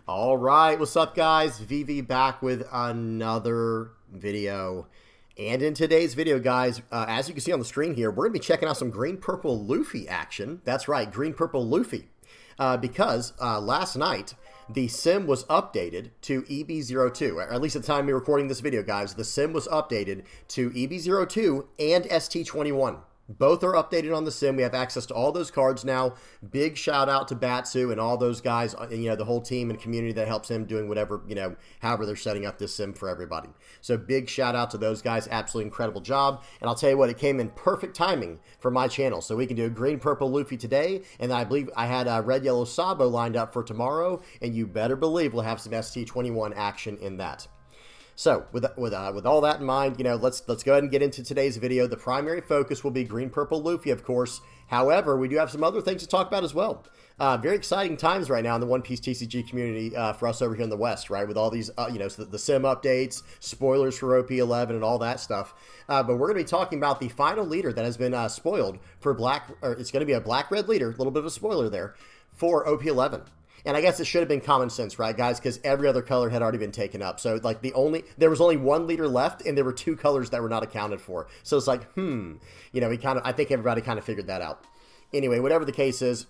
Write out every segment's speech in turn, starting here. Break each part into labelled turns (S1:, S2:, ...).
S1: All right, what's up, guys? VV back with another video. And in today's video, guys, as you can see on the screen here, we're going to be checking out some green-purple Luffy action. That's right, green-purple Luffy. Because last night, the sim was updated to EB02. Or at least at the time we were recording this video, guys, the sim was updated to EB02 and ST21. Both are updated on the sim. We have access to all those cards now. Big shout out to Batsu and all those guys, the whole team and community that helps him doing whatever, however they're setting up this sim for everybody. So big shout out to those guys. Absolutely incredible job. And I'll tell you what, it came in perfect timing for my channel. So we can do a green purple Luffy today. And I believe I had a red yellow Sabo lined up for tomorrow. And you better believe we'll have some ST21 action in that. So, with all that in mind, let's go ahead and get into today's video. The primary focus will be green-purple Luffy, of course. However, we do have some other things to talk about as well. Very exciting times right now in the One Piece TCG community for us over here in the West, right? With all these, so the sim updates, spoilers for OP11, and all that stuff. But we're going to be talking about the final leader that has been spoiled for it's going to be a black-red leader, a little bit of a spoiler there, for OP11. And I guess it should have been common sense, right, guys? Because every other color had already been taken up. So, like, there was only one leader left, and there were two colors that were not accounted for. So it's like, I think everybody kind of figured that out. Anyway, whatever the case is,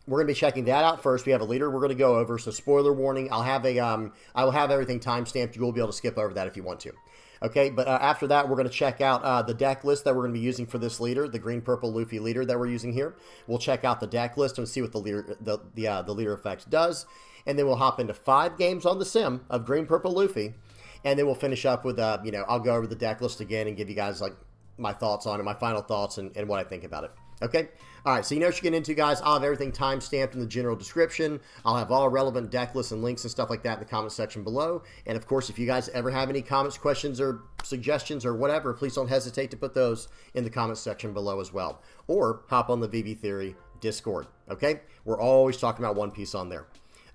S1: we're going to be checking that out first. We have a leader we're going to go over. So, spoiler warning, I will have everything timestamped. You will be able to skip over that if you want to. Okay, but after that, we're going to check out the deck list that we're going to be using for this leader, the green-purple Luffy leader that we're using here. We'll check out the deck list and see what the leader effect does, and then we'll hop into 5 games on the sim of green-purple Luffy, and then we'll finish up with I'll go over the deck list again and give you guys like my thoughts on it, my final thoughts, and what I think about it. Okay? All right, so you know what you're getting into, guys. I'll have everything time-stamped in the general description. I'll have all relevant deck lists and links and stuff like that in the comment section below. And, of course, if you guys ever have any comments, questions, or suggestions or whatever, please don't hesitate to put those in the comment section below as well. Or hop on the VV Theory Discord, okay? We're always talking about One Piece on there.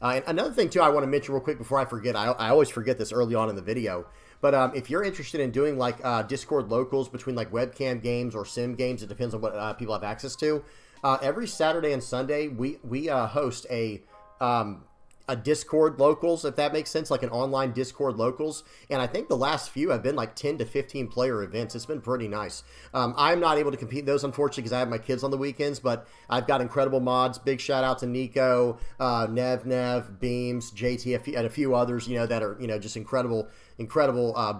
S1: And another thing, too, I want to mention real quick before I forget. I always forget this early on in the video. But if you're interested in doing like Discord locals between like webcam games or sim games, it depends on what people have access to. Every Saturday and Sunday, we host a Discord locals, if that makes sense, like an online Discord locals. And I think the last few have been like 10 to 15 player events. It's been pretty nice. I'm not able to compete in those, unfortunately, because I have my kids on the weekends, but I've got incredible mods. Big shout out to Nico, Nev, Beams, JT, and a few others, that are, just incredible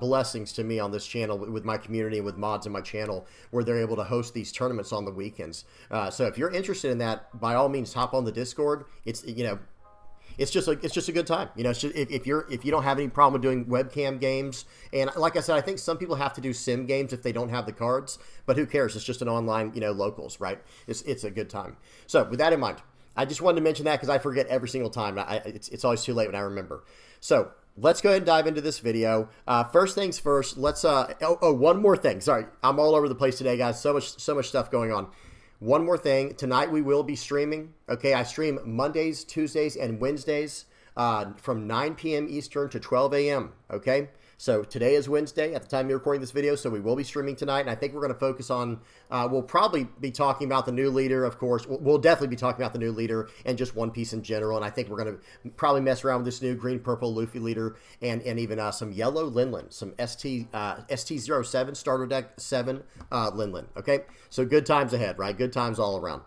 S1: blessings to me on this channel with my community and with mods in my channel where they're able to host these tournaments on the weekends. So if you're interested in that, by all means, hop on the Discord. It's just a good time. If you don't have any problem with doing webcam games, and like I said, I think some people have to do sim games if they don't have the cards, but who cares? It's just an online, locals, right? It's a good time. So with that in mind, I just wanted to mention that because I forget every single time. It's always too late when I remember. So let's go ahead and dive into this video. First things first, let's, one more thing. Sorry, I'm all over the place today, guys. So much stuff going on. One more thing. Tonight we will be streaming. Okay, I stream Mondays, Tuesdays, and Wednesdays from 9 p.m. Eastern to 12 a.m. Okay, so today is Wednesday at the time you're recording this video, so we will be streaming tonight, and I think we're going to focus on, we'll probably be talking about the new leader, of course. We'll definitely be talking about the new leader and just One Piece in general, and I think we're going to probably mess around with this new green-purple Luffy leader and even some yellow Linlin, some ST07 Starter Deck 7 Linlin, okay? So good times ahead, right? Good times all around.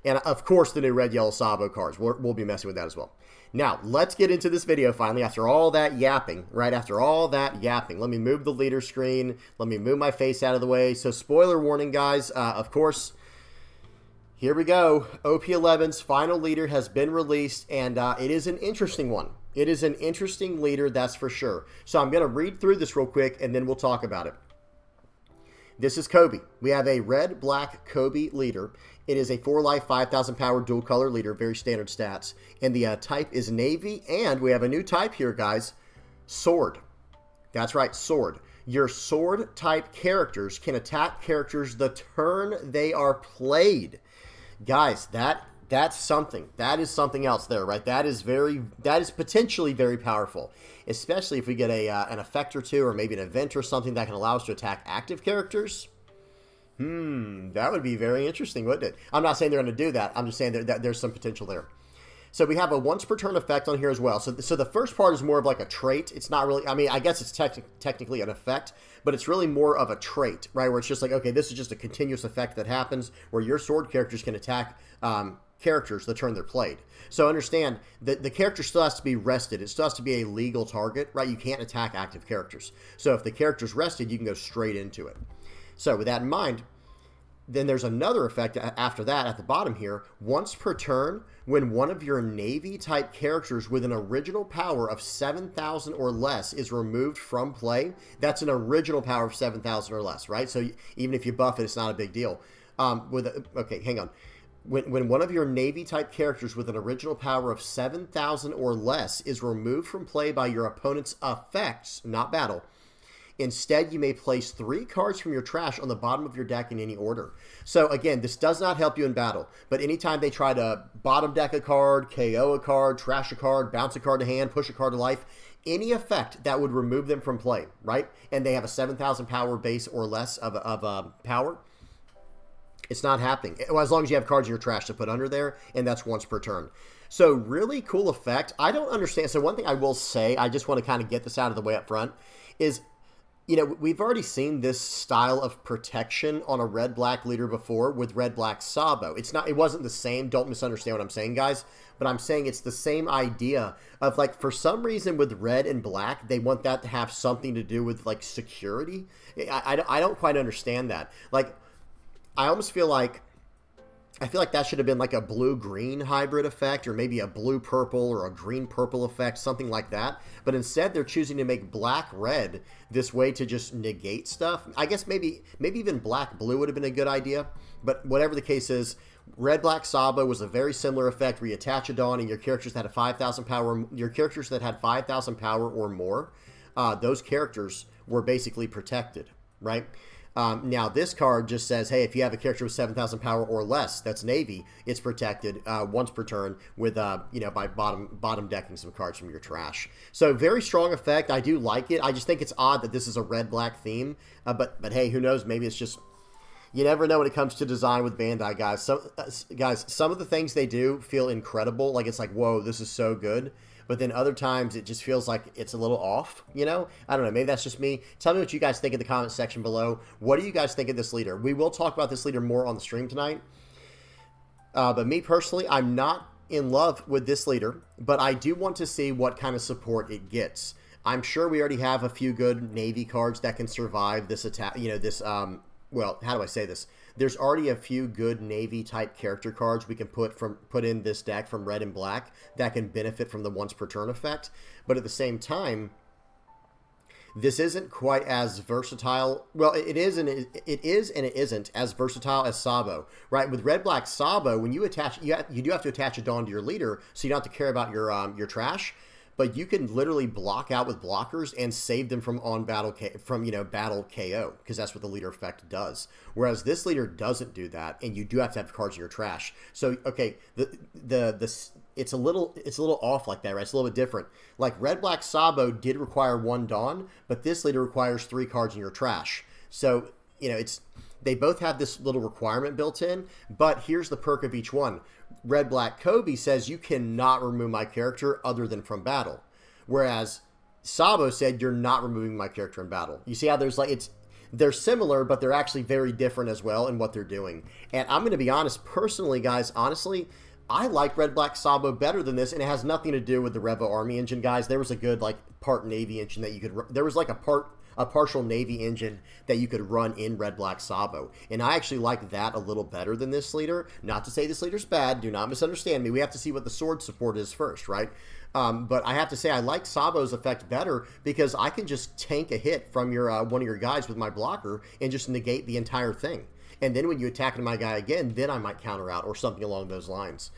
S1: And, of course, the new red, yellow Sabo cards. We'll be messing with that as well. Now, let's get into this video finally after all that yapping, right? After all that yapping. Let me move the leader screen. Let me move my face out of the way. So, spoiler warning, guys. Of course, here we go. OP11's final leader has been released, and it is an interesting one. It is an interesting leader, that's for sure. So, I'm going to read through this real quick, and then we'll talk about it. This is Kobe. We have a red-black Kobe leader. It is a 4-life, 5,000 power dual-color leader, very standard stats. And the type is Navy, and we have a new type here, guys, Sword. That's right, Sword. Your Sword-type characters can attack characters the turn they are played. Guys, that's something. That is something else there, right? That is potentially very powerful, especially if we get an effect or two or maybe an event or something that can allow us to attack active characters. That would be very interesting, wouldn't it? I'm not saying they're going to do that. I'm just saying that there's some potential there. So we have a once per turn effect on here as well. So the first part is more of like a trait. It's not really, I mean, I guess it's technically an effect, but it's really more of a trait, right? Where it's just like, okay, this is just a continuous effect that happens where your sword characters can attack characters the turn they're played. So understand that the character still has to be rested. It still has to be a legal target, right? You can't attack active characters. So if the character's rested, you can go straight into it. So with that in mind, then there's another effect after that at the bottom here. Once per turn, when one of your Navy-type characters with an original power of 7,000 or less is removed from play, that's an original power of 7,000 or less, right? So even if you buff it, it's not a big deal. Okay, hang on. When one of your Navy-type characters with an original power of 7,000 or less is removed from play by your opponent's effects, not battle, instead, you may place 3 cards from your trash on the bottom of your deck in any order. So again, this does not help you in battle, but anytime they try to bottom deck a card, KO a card, trash a card, bounce a card to hand, push a card to life, any effect that would remove them from play, right? And they have a 7,000 power base or less of power, it's not happening. Well, as long as you have cards in your trash to put under there, and that's once per turn. So really cool effect. I don't understand. So one thing I will say, I just want to kind of get this out of the way up front, is you know, we've already seen this style of protection on a red-black leader before with red-black Sabo. It wasn't the same. Don't misunderstand what I'm saying, guys. But I'm saying it's the same idea of, like, for some reason with red and black, they want that to have something to do with, like, security. I don't quite understand that. Like, I almost feel like that should have been like a blue-green hybrid effect, or maybe a blue-purple or a green-purple effect, something like that. But instead, they're choosing to make black-red this way to just negate stuff. I guess maybe even black-blue would have been a good idea. But whatever the case is, red-black Sabo was a very similar effect where you attach a Dawn and your characters that had 5,000 power, or more, those characters were basically protected, right? Now, this card just says, hey, if you have a character with 7,000 power or less, that's Navy, it's protected once per turn with, by bottom decking some cards from your trash. So very strong effect. I do like it. I just think it's odd that this is a red-black theme. But hey, who knows? Maybe it's just, you never know when it comes to design with Bandai, guys. Some of the things they do feel incredible. Like, it's like, whoa, this is so good. But then other times it just feels like it's a little off, you know? I don't know. Maybe that's just me. Tell me what you guys think in the comment section below. What do you guys think of this leader? We will talk about this leader more on the stream tonight. But me personally, I'm not in love with this leader, but I do want to see what kind of support it gets. I'm sure we already have a few good Navy cards that can survive this attack, well, how do I say this? There's already a few good Navy-type character cards we can put in this deck from red and black that can benefit from the once-per-turn effect. But at the same time, this isn't quite as versatile. Well, it is and it isn't as versatile as Sabo, right? With red-black Sabo, when you attach, you do have to attach a Dawn to your leader, so you don't have to care about your trash. But you can literally block out with blockers and save them from battle KO, because that's what the leader effect does. Whereas this leader doesn't do that, and you do have to have cards in your trash. So okay, it's a little off like that, right? It's a little bit different. Like red-black Sabo did require 1 Dawn, but this leader requires 3 cards in your trash. So they both have this little requirement built in, but here's the perk of each one. Red-Black Kobe says you cannot remove my character other than from battle. Whereas Sabo said you're not removing my character in battle. You see how they're similar, but they're actually very different as well in what they're doing. And I'm going to be honest, personally, guys, honestly, I like Red-Black Sabo better than this, and it has nothing to do with the Revo Army engine, guys. There was a good, part Navy engine that you could... There was, a partial Navy engine that you could run in Red-Black Sabo. And I actually like that a little better than this leader. Not to say this leader's bad. Do not misunderstand me. We have to see what the sword support is first, right? But I have to say I like Sabo's effect better because I can just tank a hit from your one of your guys with my blocker and just negate the entire thing. And then when you attack my guy again, then I might counter out or something along those lines.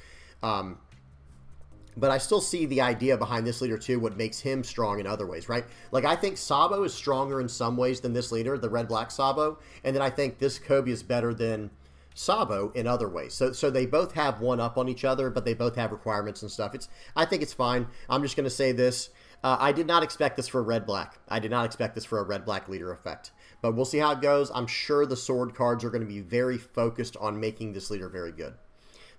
S1: But I still see the idea behind this leader too, what makes him strong in other ways, right? Like I think Sabo is stronger in some ways than this leader, the red-black Sabo, and then I think this Kobe is better than Sabo in other ways. So they both have one up on each other, but they both have requirements and stuff. I think it's fine. I'm just going to say this. I did not expect this for red-black. I did not expect this for a red-black leader effect. But we'll see how it goes. I'm sure the sword cards are going to be very focused on making this leader very good.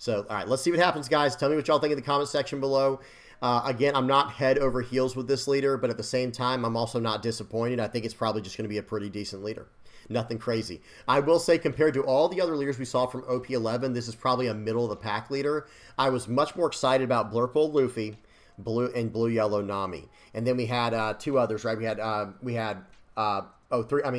S1: So, all right, let's see what happens, guys. Tell me what y'all think in the comment section below. Again, I'm not head over heels with this leader, but at the same time, I'm also not disappointed. I think it's probably just going to be a pretty decent leader. Nothing crazy. I will say, compared to all the other leaders we saw from OP11, this is probably a middle-of-the-pack leader. I was much more excited about Blurple Luffy, Blue Yellow Nami. And then we had two others, right? We had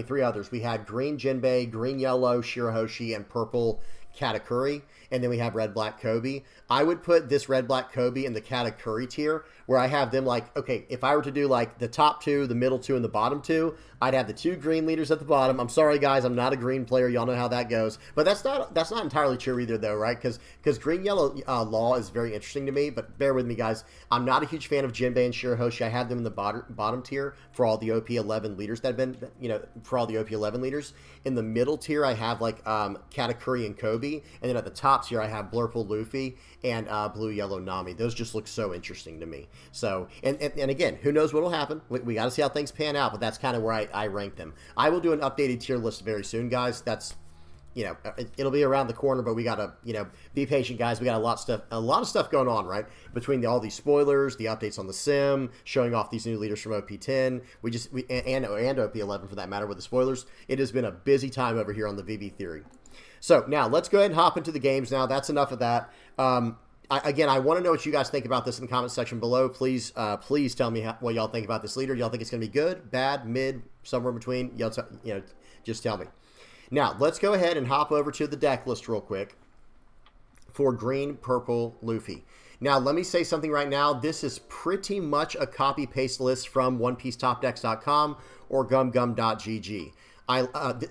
S1: three others. We had Green Jinbei, Green Yellow Shirahoshi, and Purple Katakuri. And then we have Red Black Kobe. I would put this Red Black Kobe in the Katakuri tier, where I have them like, okay, if I were to do like the top two, the middle two, and the bottom two, I'd have the two green leaders at the bottom. I'm sorry, guys, I'm not a green player. Y'all know how that goes. But that's not entirely true either, though, right? Because Green Yellow Law is very interesting to me. But bear with me, guys. I'm not a huge fan of Jinbei and Shirahoshi. I have them in the bottom tier for all the OP11 leaders that have been, for all the OP11 leaders. In the middle tier, I have like Katakuri and Kobe, and then at the top tier, I have Blurple Luffy and Blue Yellow Nami. Those just look so interesting to me. So, and again, who knows what will happen? We got to see how things pan out, but that's kind of where I rank them. I will do an updated tier list very soon, guys. That's, it'll be around the corner, but we got to, be patient, guys. We got a lot of stuff going on, right? Between all these spoilers, the updates on the sim, showing off these new leaders from OP10, and OP11 for that matter with the spoilers. It has been a busy time over here on the VV Theory. So now let's go ahead and hop into the games now. That's enough of that. Again, I want to know what you guys think about this in the comment section below. Please tell me what y'all think about this leader. Y'all think it's going to be good, bad, mid, somewhere in between? Y'all just tell me. Now, let's go ahead and hop over to the deck list real quick for Green Purple Luffy. Now, let me say something right now. This is pretty much a copy-paste list from OnePieceTopDecks.com or GumGum.gg.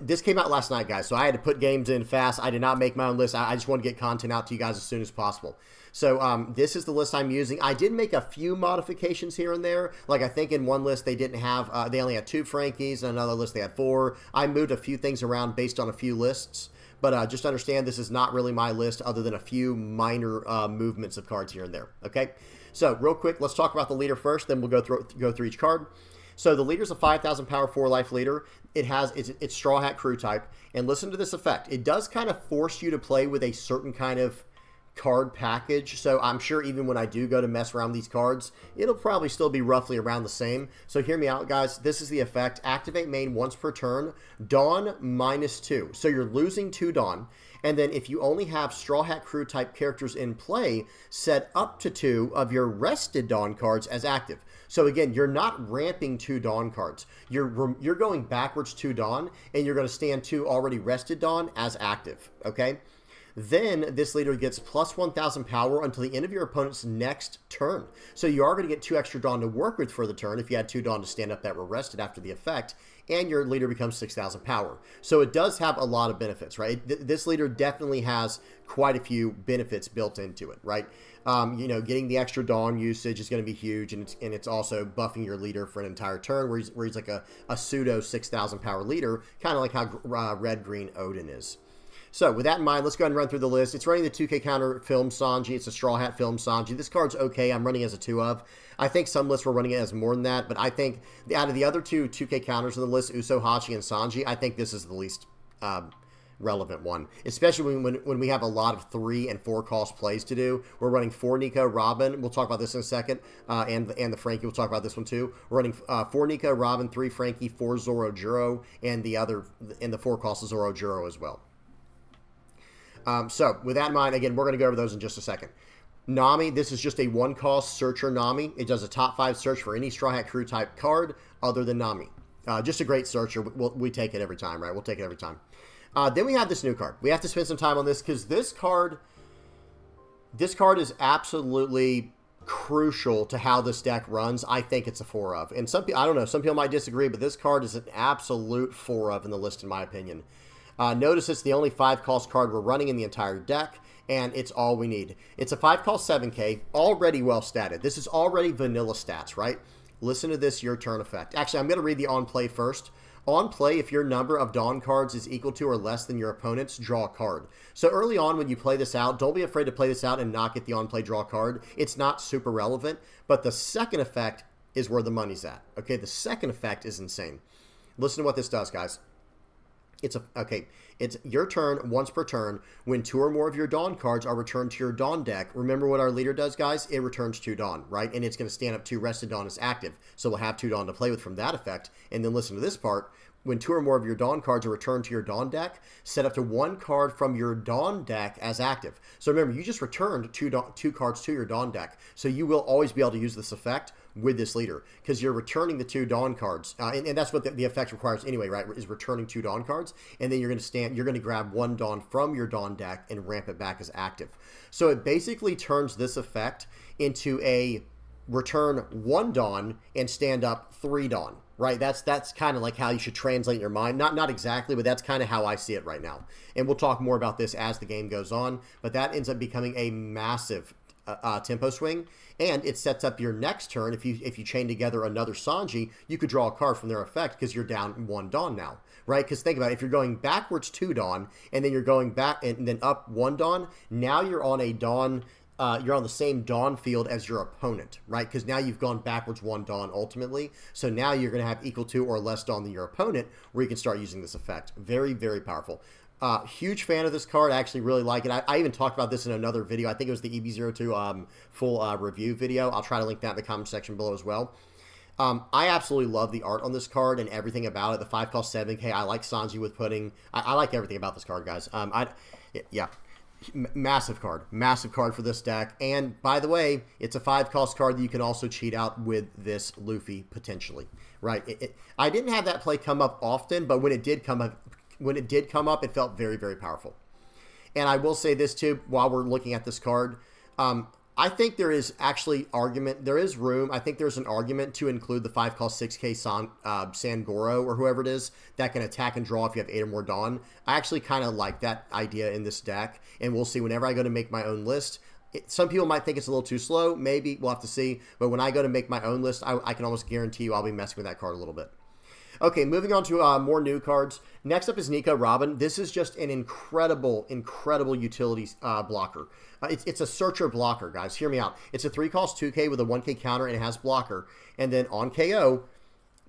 S1: This came out last night, guys, so I had to put games in fast. I did not make my own list. I just want to get content out to you guys as soon as possible. So this is the list I'm using. I did make a few modifications here and there. Like I think in one list they didn't have, they only had 2 Frankies. In another list they had 4. I moved a few things around based on a few lists. But just understand this is not really my list other than a few minor movements of cards here and there. Okay, so real quick, let's talk about the leader first. Then we'll go through each card. So the leader's a 5,000 power 4-life leader. It's Straw Hat Crew type. And listen to this effect. It does kind of force you to play with a certain kind of card package. So I'm sure even when I do go to mess around these cards, it'll probably still be roughly around the same. So hear me out, guys. This is the effect. Activate main once per turn. Dawn -2. So you're losing 2 Dawn. And then if you only have Straw Hat Crew type characters in play, set up to 2 of your rested Dawn cards as active. So again, you're not ramping 2 Dawn cards. You're going backwards 2 Dawn, and you're going to stand 2 already rested Dawn as active, okay? Then this leader gets plus 1,000 power until the end of your opponent's next turn. So you are going to get 2 extra Dawn to work with for the turn if you had 2 Dawn to stand up that were rested after the effect, and your leader becomes 6,000 power. So it does have a lot of benefits, right? This leader definitely has quite a few benefits built into it, right? Getting the extra Dawn usage is going to be huge, and it's also buffing your leader for an entire turn, where he's like a pseudo 6,000 power leader, kind of like how Red-Green Odin is. So with that in mind, let's go ahead and run through the list. It's running the 2K counter Film Sanji. It's a Straw Hat Film Sanji. This card's okay. I'm running as a 2 of. I think some lists were running it as more than that, but I think out of the other 2 2K counters on the list, Uso Hachi and Sanji, I think this is the least relevant one, especially when we have a lot of 3 and 4 cost plays to do. We're running 4 Nico Robin. We'll talk about this in a second, and the Frankie. We'll talk about this one too. We're running 4 Nico Robin, 3 Frankie, 4 Zoro Juro, and the 4 cost Zoro Juro as well. So with that in mind, again, we're going to go over those in just a second. Nami, this is just a 1-cost searcher Nami. It does a top 5 search for any Straw Hat Crew type card other than Nami. Just a great searcher. We take it every time, right? We'll take it every time. Then we have this new card. We have to spend some time on this because this card is absolutely crucial to how this deck runs. I think it's a 4 of. And some people, I don't know, some people might disagree, but this card is an absolute 4 of in the list in my opinion. Notice it's the only 5-cost card we're running in the entire deck, and it's all we need. It's a 5-cost 7K, already well statted. This is already vanilla stats, right? Listen to this your turn effect. Actually, I'm going to read the on play first. On play, if your number of Dawn cards is equal to or less than your opponent's, draw a card. So early on when you play this out, don't be afraid to play this out and not get the on play draw card. It's not super relevant, but the second effect is where the money's at. Okay, the second effect is insane. Listen to what this does, guys. It's your turn once per turn. When 2 or more of your Dawn cards are returned to your Dawn deck, remember what our leader does, guys? It returns 2 Dawn, right? And it's going to stand up 2 rested Dawn as active. So we'll have 2 Dawn to play with from that effect. And then listen to this part. When 2 or more of your Dawn cards are returned to your Dawn deck, set up to 1 card from your Dawn deck as active. So remember, you just returned 2 cards to your Dawn deck. So you will always be able to use this effect with this leader because you're returning the 2 Dawn cards. And that's what the effect requires anyway, right? Is returning 2 Dawn cards. And then you're going to grab 1 Dawn from your Dawn deck and ramp it back as active. So it basically turns this effect into a return 1 Dawn and stand up 3 Dawn. Right, that's kind of like how you should translate in your mind. Not exactly, but that's kind of how I see it right now. And we'll talk more about this as the game goes on. But that ends up becoming a massive tempo swing, and it sets up your next turn. If you chain together another Sanji, you could draw a card from their effect because you're down 1 Dawn now, right? Because think about it, if you're going backwards 2 Dawn and then you're going back and then up 1 Dawn, now you're on a Dawn. You're on the same Dawn field as your opponent, right? Because now you've gone backwards 1 Dawn ultimately. So now you're going to have equal to or less Dawn than your opponent, where you can start using this effect. Very, very powerful. Huge fan of this card. I actually really like it. I even talked about this in another video. I think it was the EB02 full review video. I'll try to link that in the comment section below as well. I absolutely love the art on this card and everything about it. The 5 cost 7K. I like Sanji with pudding. I like everything about this card, guys. Yeah. Massive card for this deck. And by the way, it's a 5 cost card that you can also cheat out with this Luffy potentially, right? I didn't have that play come up often, but when it did come up, it felt very, very powerful. And I will say this too, while we're looking at this card, I think there is actually room. I think there's an argument to include the 5 cost 6K Sangoro or whoever it is that can attack and draw if you have 8 or more Dawn. I actually kind of like that idea in this deck, and we'll see whenever I go to make my own list. Some people might think it's a little too slow. Maybe we'll have to see. But when I go to make my own list, I can almost guarantee you I'll be messing with that card a little bit. Okay, moving on to more new cards. Next up is Nico Robin. This is just an incredible utility blocker. It's a searcher blocker, guys. Hear me out. It's a 3 cost 2K with a 1K counter, and it has blocker. And then on KO,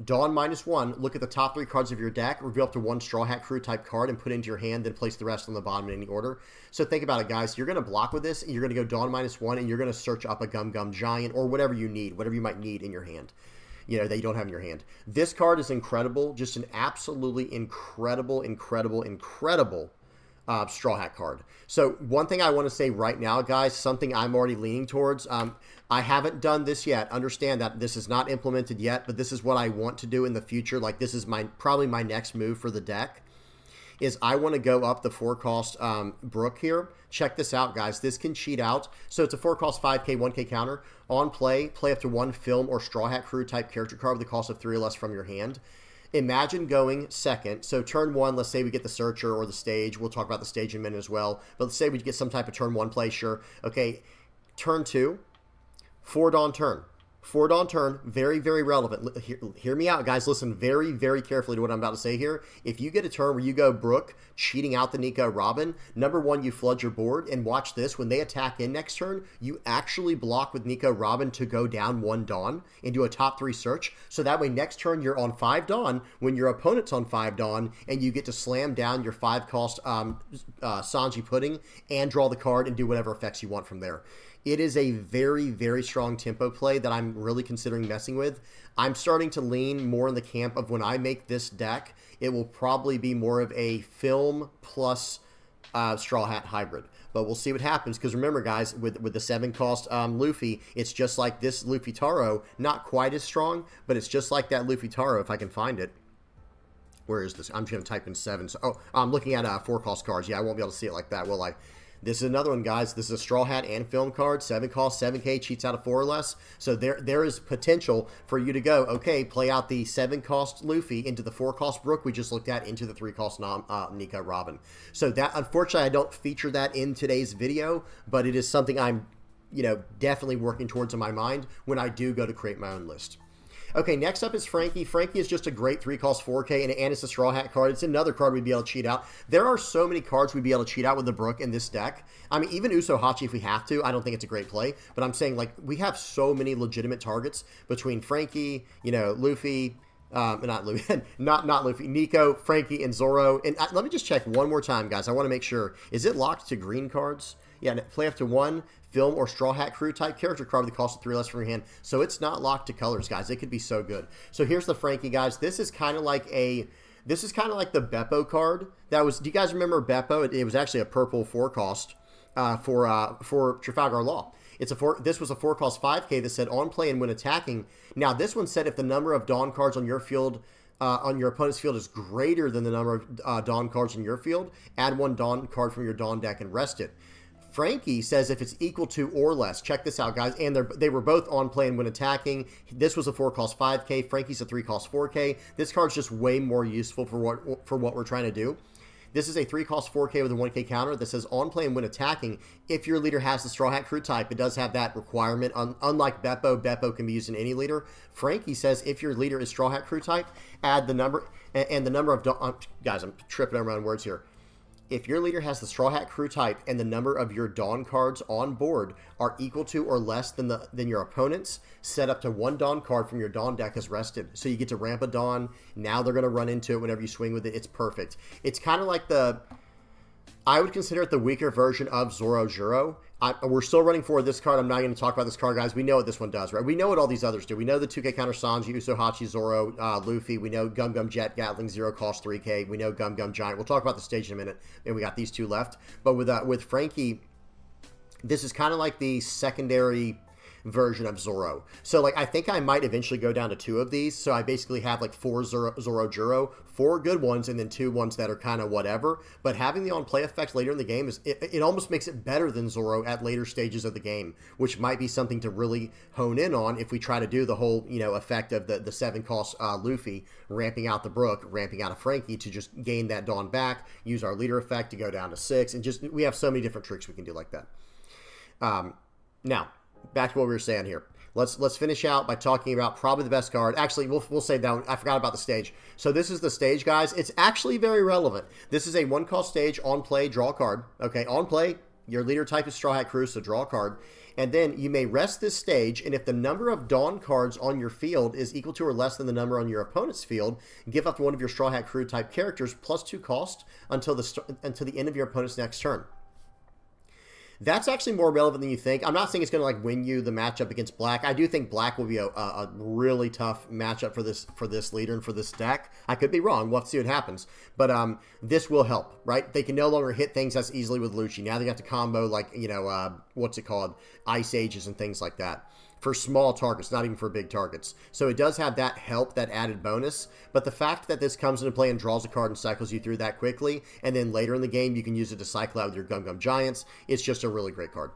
S1: Dawn -1, look at the top 3 cards of your deck, reveal up to 1 Straw Hat Crew type card, and put it into your hand, then place the rest on the bottom in any order. So think about it, guys. You're going to block with this, and you're going to go Dawn -1, and you're going to search up a Gum Gum Giant or whatever you need, whatever you might need in your hand. You know, that you don't have in your hand. This card is incredible. Just an absolutely incredible Straw Hat card. So one thing I want to say right now, guys, something I'm already leaning towards. I haven't done this yet. Understand that this is not implemented yet, but this is what I want to do in the future. Like, this is probably my next move for the deck. Is I want to go up the 4 cost Brook here. Check this out, guys. This can cheat out. So it's a 4 cost 5K, 1K counter. On play up to 1 Film or Straw Hat Crew type character card with the cost of 3 or less from your hand. Imagine going second. So turn 1, let's say we get the Searcher or the Stage. We'll talk about the Stage in a minute as well. But let's say we get some type of turn 1 play, sure. Okay, turn 2, 4 Dawn turn. 4 Dawn turn, very, very relevant. Hear me out, guys. Listen very, very carefully to what I'm about to say here. If you get a turn where you go Brook, cheating out the Nico Robin, number 1, you flood your board, and watch this. When they attack in next turn, you actually block with Nico Robin to go down 1 Dawn and do a top 3 search. So that way next turn you're on 5 Dawn when your opponent's on 5 Dawn, and you get to slam down your 5 cost Sanji Pudding and draw the card and do whatever effects you want from there. It is a very, very strong tempo play that I'm really considering messing with. I'm starting to lean more in the camp of when I make this deck, it will probably be more of a Film plus Straw Hat hybrid. But we'll see what happens, because remember, guys, with the 7 cost Luffy, it's just like this Luffy Taro. Not quite as strong, but it's just like that Luffy Taro, if I can find it. Where is this? I'm just going to type in 7. So, I'm looking at 4 cost cards. Yeah, I won't be able to see it like that, will I? This is another one, guys. This is a Straw Hat and Film card. 7 cost, 7K, cheats out of 4 or less. So there is potential for you to go, okay, play out the 7 cost Luffy into the 4 cost Brook we just looked at, into the 3 cost Nico Robin. So that, unfortunately, I don't feature that in today's video, but it is something I'm, definitely working towards in my mind when I do go to create my own list. Okay, next up is Frankie. Frankie is just a great 3 cost 4K, and it's a Straw Hat card. It's another card we'd be able to cheat out. There are so many cards we'd be able to cheat out with the Brook in this deck. I mean, even Uso Hachi if we have to. I don't think it's a great play, but I'm saying, like, we have so many legitimate targets between Frankie, Luffy, Not Luffy, not Luffy, Nico, Frankie, and Zoro. And let me just check one more time, guys. I want to make sure. Is it locked to green cards? Yeah, play up to one film or Straw Hat Crew type character card with the cost of 3 less from your hand. So it's not locked to colors, guys. It could be so good. So here's the Frankie, guys. This is kind of like the Beppo card. That was. Do you guys remember Beppo? It was actually a purple 4 cost for Trafalgar Law. This was a 4 cost 5K that said on play and when attacking. Now this one said if the number of Dawn cards on your field, on your opponent's field is greater than the number of Dawn cards in your field, add 1 Dawn card from your Dawn deck and rest it. Frankie says if it's equal to or less. Check this out, guys. And they were both on play and when attacking. This was a 4 cost 5K. Frankie's a 3 cost 4K. This card's just way more useful for what we're trying to do. This is a 3 cost 4K with a 1K counter that says on play and when attacking, if your leader has the Straw Hat Crew type, it does have that requirement. Unlike Beppo can be used in any leader. Frankie says if your leader is Straw Hat Crew type, add the number and the number of guys, I'm tripping over on words here. If your leader has the Straw Hat Crew type and the number of your Dawn cards on board are equal to or less than your opponent's, set up to 1 Dawn card from your Dawn deck as rested. So you get to ramp a Dawn. Now they're going to run into it whenever you swing with it. It's perfect. It's kind of like I would consider it the weaker version of Zoro Juro. We're still running for this card. I'm not going to talk about this card, guys. We know what this one does, right? We know what all these others do. We know the 2K counter Sanji, Uso Hachi, Zoro, Luffy. We know Gum Gum Jet, Gatling, 0 cost 3K. We know Gum Gum Giant. We'll talk about the stage in a minute. And we got these 2 left. But with Frankie, this is kind of like the secondary version of Zoro. So like I think I might eventually go down to 2 of these. So I basically have like 4 Zoro Juro, 4 good ones, and then 2 ones that are kind of whatever. But having the on play effect later in the game it almost makes it better than Zoro at later stages of the game, which might be something to really hone in on if we try to do the whole effect of the 7 cost Luffy ramping out the Brook, ramping out a Frankie to just gain that Dawn back, use our leader effect to go down to 6, and just we have so many different tricks we can do like that. Now back to what we were saying here. Let's finish out by talking about probably the best card. Actually, we'll save that one. I forgot about the stage. So this is the stage, guys. It's actually very relevant. This is a 1 cost stage, on play, draw a card. Okay, on play, your leader type is Straw Hat Crew, so draw a card. And then you may rest this stage, and if the number of Dawn cards on your field is equal to or less than the number on your opponent's field, give up one of your Straw Hat Crew type characters plus 2 cost until the end of your opponent's next turn. That's actually more relevant than you think. I'm not saying it's going to like win you the matchup against Black. I do think Black will be a really tough matchup for this leader and for this deck. I could be wrong. We'll have to see what happens. But this will help, right? They can no longer hit things as easily with Lucci. Now they got to combo like, what's it called? Ice Ages and things like that. For small targets, not even for big targets. So it does have that help, that added bonus. But the fact that this comes into play and draws a card and cycles you through that quickly, and then later in the game you can use it to cycle out with your Gum Gum Giants, it's just a really great card.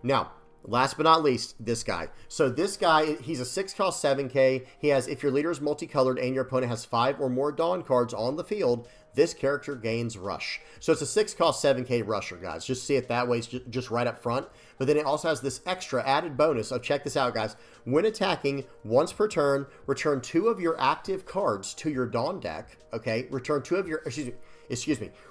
S1: Now, last but not least, this guy. So this guy, he's a 6 cost 7K. He has, if your leader is multicolored and your opponent has 5 or more Dawn cards on the field, this character gains Rush. So it's a 6 cost 7K Rusher, guys. Just see it that way, it's just right up front. But then it also has this extra added bonus of, check this out, guys. When attacking, once per turn, return 2 of your active cards to your Dawn deck. Okay, return 2 of your,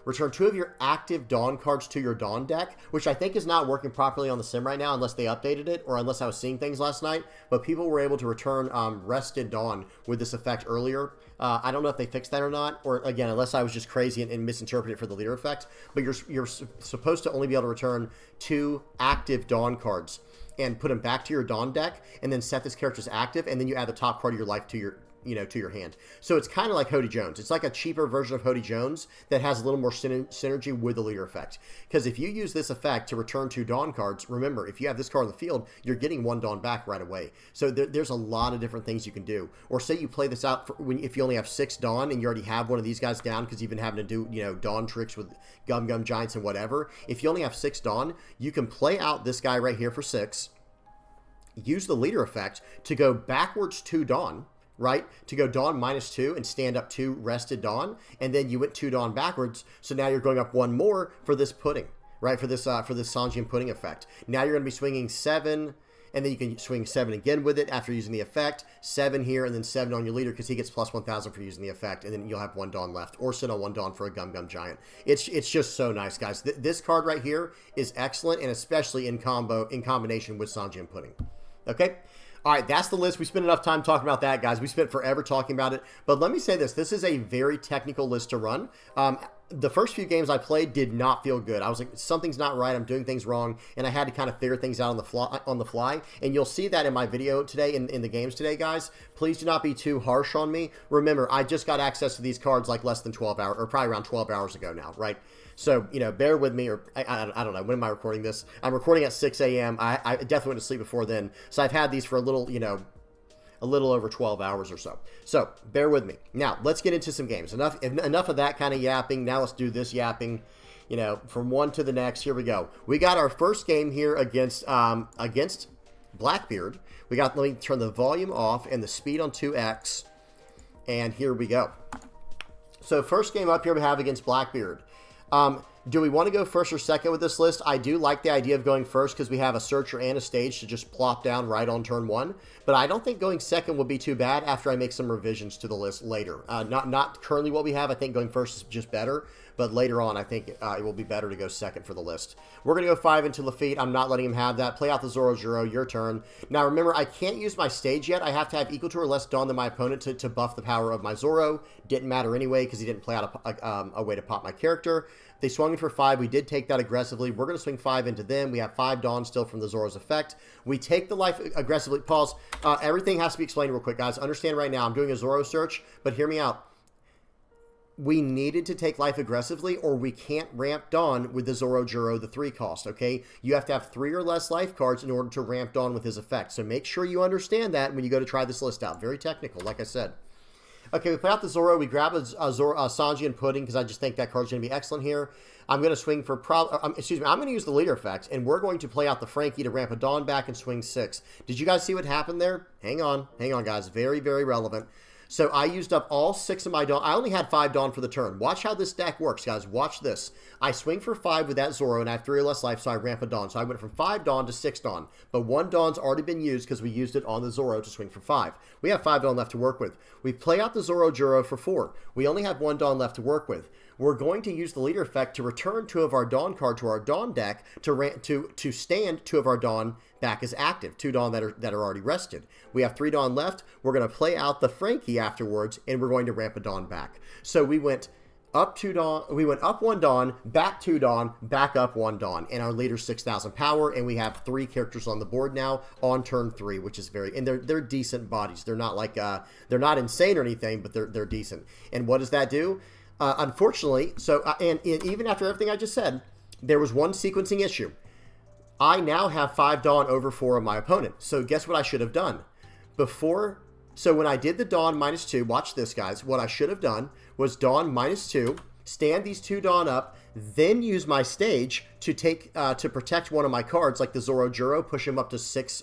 S1: return 2 of your active Dawn cards to your Dawn deck, which I think is not working properly on the sim right now unless they updated it or unless I was seeing things last night. But people were able to return rested Dawn with this effect earlier. I don't know if they fixed that or not, or again, unless I was just crazy and misinterpreted it for the leader effect. But you're supposed to only be able to return 2 active Dawn cards and put them back to your Dawn deck, and then set this character as active, and then you add the top card of your life to your to your hand. So it's kind of like Hody Jones. It's like a cheaper version of Hody Jones that has a little more synergy with the leader effect. Because if you use this effect to return 2 Dawn cards, remember, if you have this card on the field, you're getting 1 Dawn back right away. So there's a lot of different things you can do. Or say you play this out if you only have 6 Dawn and you already have one of these guys down because you've been having to do Dawn tricks with Gum Gum Giants and whatever. If you only have 6 Dawn, you can play out this guy right here for 6. Use the leader effect to go backwards 2 Dawn, right? To go Dawn -2 and stand up 2 rested Dawn, and then you went 2 Dawn backwards, so now you're going up 1 more for this pudding, right? For this Sanji and pudding effect. Now you're going to be swinging 7, and then you can swing 7 again with it after using the effect. 7 here, and then 7 on your leader because he gets plus 1,000 for using the effect, and then you'll have 1 Dawn left, or sit on 1 Dawn for a Gum Gum Giant. It's just so nice, guys. This card right here is excellent, and especially in combination with Sanji and pudding. Okay? All right, that's the list. We spent enough time talking about that, guys. We spent forever talking about it. But let me say this. This is a very technical list to run. The first few games I played did not feel good. I was like, something's not right. I'm doing things wrong. And I had to kind of figure things out on the fly. And you'll see that in my video today, in the games today, guys. Please do not be too harsh on me. Remember, I just got access to these cards like less than 12 hours, or probably around 12 hours ago now, right? So, you know, bear with me, or I don't know. When am I recording this? I'm recording at 6 a.m. I definitely went to sleep before then. So I've had these for a little, you know, a little over 12 hours or so. So bear with me. Now, let's get into some games. Enough of that kind of yapping. Now let's do this yapping, you know, from one to the next. Here we go. We got our first game here against Blackbeard. Let me turn the volume off and the speed on 2x. And here we go. So first game up here we have against Blackbeard. Do we want to go first or second with this list? I do like the idea of going first because we have a searcher and a stage to just plop down right on turn one. But I don't think going second would be too bad after I make some revisions to the list later. Not currently what we have. I think going first is just better. But later on, I think it will be better to go second for the list. We're going to go 5 into Lafitte. I'm not letting him have that. Play out the Zoro. Your turn. Now, remember, I can't use my stage yet. I have to have equal to or less Dawn than my opponent to buff the power of my Zoro. Didn't matter anyway because he didn't play out a way to pop my character. They swung in for 5. We did take that aggressively. We're going to swing 5 into them. We have 5 Dawn still from the Zoro's effect. We take the life aggressively. Pause. Everything has to be explained real quick, guys. Understand right now, I'm doing a Zoro search, but hear me out. We needed to take life aggressively or we can't ramp Dawn with the Zoro Juro, the 3 cost, okay? You have to have 3 or less life cards in order to ramp Dawn with his effect. So make sure you understand that when you go to try this list out. Very technical, like I said. Okay, we play out the Zoro. We grab a Sanji and Pudding because I just think that card's going to be excellent here. I'm going to swing for I'm going to use the leader effect, and we're going to play out the Frankie to ramp a Dawn back and swing 6. Did you guys see what happened there? Hang on, guys. Very, very relevant. So I used up all 6 of my Dawn. I only had 5 Dawn for the turn. Watch how this deck works, guys. Watch this. I swing for 5 with that Zoro, and I have 3 or less life, so I ramp a Dawn. So I went from 5 Dawn to 6 Dawn. But 1 Dawn's already been used because we used it on the Zoro to swing for 5. We have 5 Dawn left to work with. We play out the Zoro Juro for 4. We only have 1 Dawn left to work with. We're going to use the leader effect to return 2 of our Dawn card to our Dawn deck to stand 2 of our Dawn back as active. 2 Dawn that are already rested. We have 3 Dawn left. We're going to play out the Frankie afterwards, and we're going to ramp a Dawn back. So we went up 2 Dawn. We went up 1 Dawn, back 2 Dawn, back up 1 Dawn, and our leader's 6,000 power. And we have 3 characters on the board now on turn 3, which is and they're decent bodies. They're not like they're not insane or anything, but they're decent. And what does that do? Unfortunately, and even after everything I just said, there was one sequencing issue. I now have 5 Dawn over 4 of my opponent. So guess what I should have done? So when I did the Dawn -2, watch this, guys. What I should have done was Dawn -2, stand these 2 Dawn up, then use my stage to take to protect one of my cards, like the Zoro Juro, push him up to 6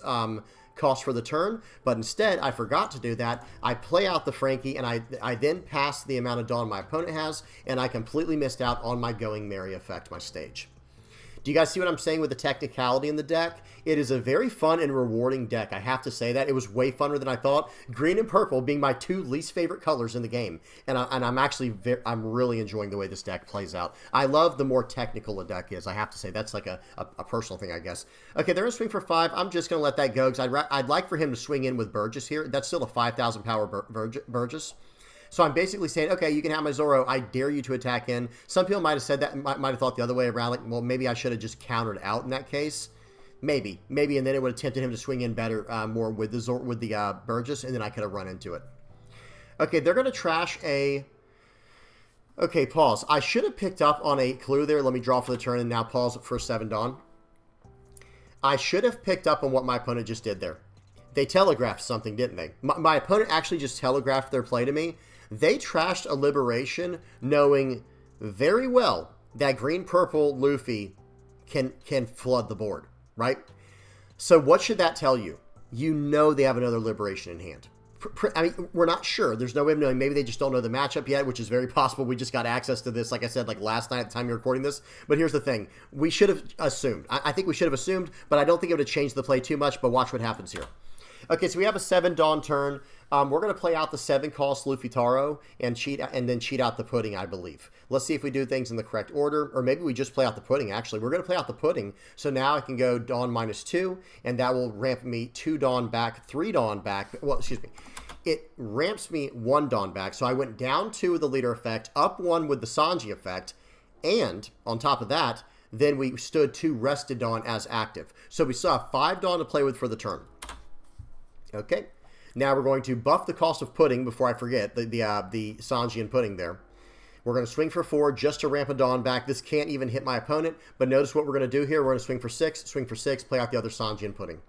S1: cost for the turn. But instead, I forgot to do that. I play out the Frankie, and I then pass the amount of Dawn my opponent has, and I completely missed out on my Going Merry effect, my stage. Do you guys see what I'm saying with the technicality in the deck? It is a very fun and rewarding deck. I have to say that. It was way funner than I thought. Green and purple being my 2 least favorite colors in the game. And I'm really enjoying the way this deck plays out. I love the more technical a deck is. I have to say that's like a personal thing, I guess. Okay, they're going to swing for 5. I'm just going to let that go because I'd like for him to swing in with Burgess here. That's still a 5,000 power Burgess. So I'm basically saying, okay, you can have my Zoro. I dare you to attack in. Some people might have said that, might have thought the other way around. Like, well, maybe I should have just countered out in that case. Maybe, and then it would have tempted him to swing in better, more with the Burgess, and then I could have run into it. Okay, they're going to trash a. Okay, pause. I should have picked up on a clue there. Let me draw for the turn and now pause for 7 Dawn. I should have picked up on what my opponent just did there. They telegraphed something, didn't they? My opponent actually just telegraphed their play to me. They trashed a Liberation knowing very well that green-purple Luffy can flood the board, right? So what should that tell you? You know they have another Liberation in hand. I mean, we're not sure. There's no way of knowing. Maybe they just don't know the matchup yet, which is very possible. We just got access to this, like I said, like last night at the time you're recording this. But here's the thing. We should have assumed. I think we should have assumed, but I don't think it would have changed the play too much. But watch what happens here. Okay, so we have a 7 Dawn turn. We're going to play out the 7-cost Luffy Taro and then cheat out the pudding, I believe. Let's see if we do things in the correct order, or maybe we just play out the pudding, actually. We're going to play out the pudding, so now I can go Dawn -2, and that will ramp me 2 Dawn back, 3 Dawn back. Well, excuse me. It ramps me 1 Dawn back, so I went down 2 with the leader effect, up 1 with the Sanji effect, and on top of that, then we stood 2 rested Dawn as active. So we still have 5 Dawn to play with for the turn. Okay. Now we're going to buff the cost of pudding before I forget, the Sanji and pudding there. We're going to swing for 4 just to ramp a Dawn back. This can't even hit my opponent, but notice what we're going to do here. We're going to swing for 6, play out the other Sanji and pudding.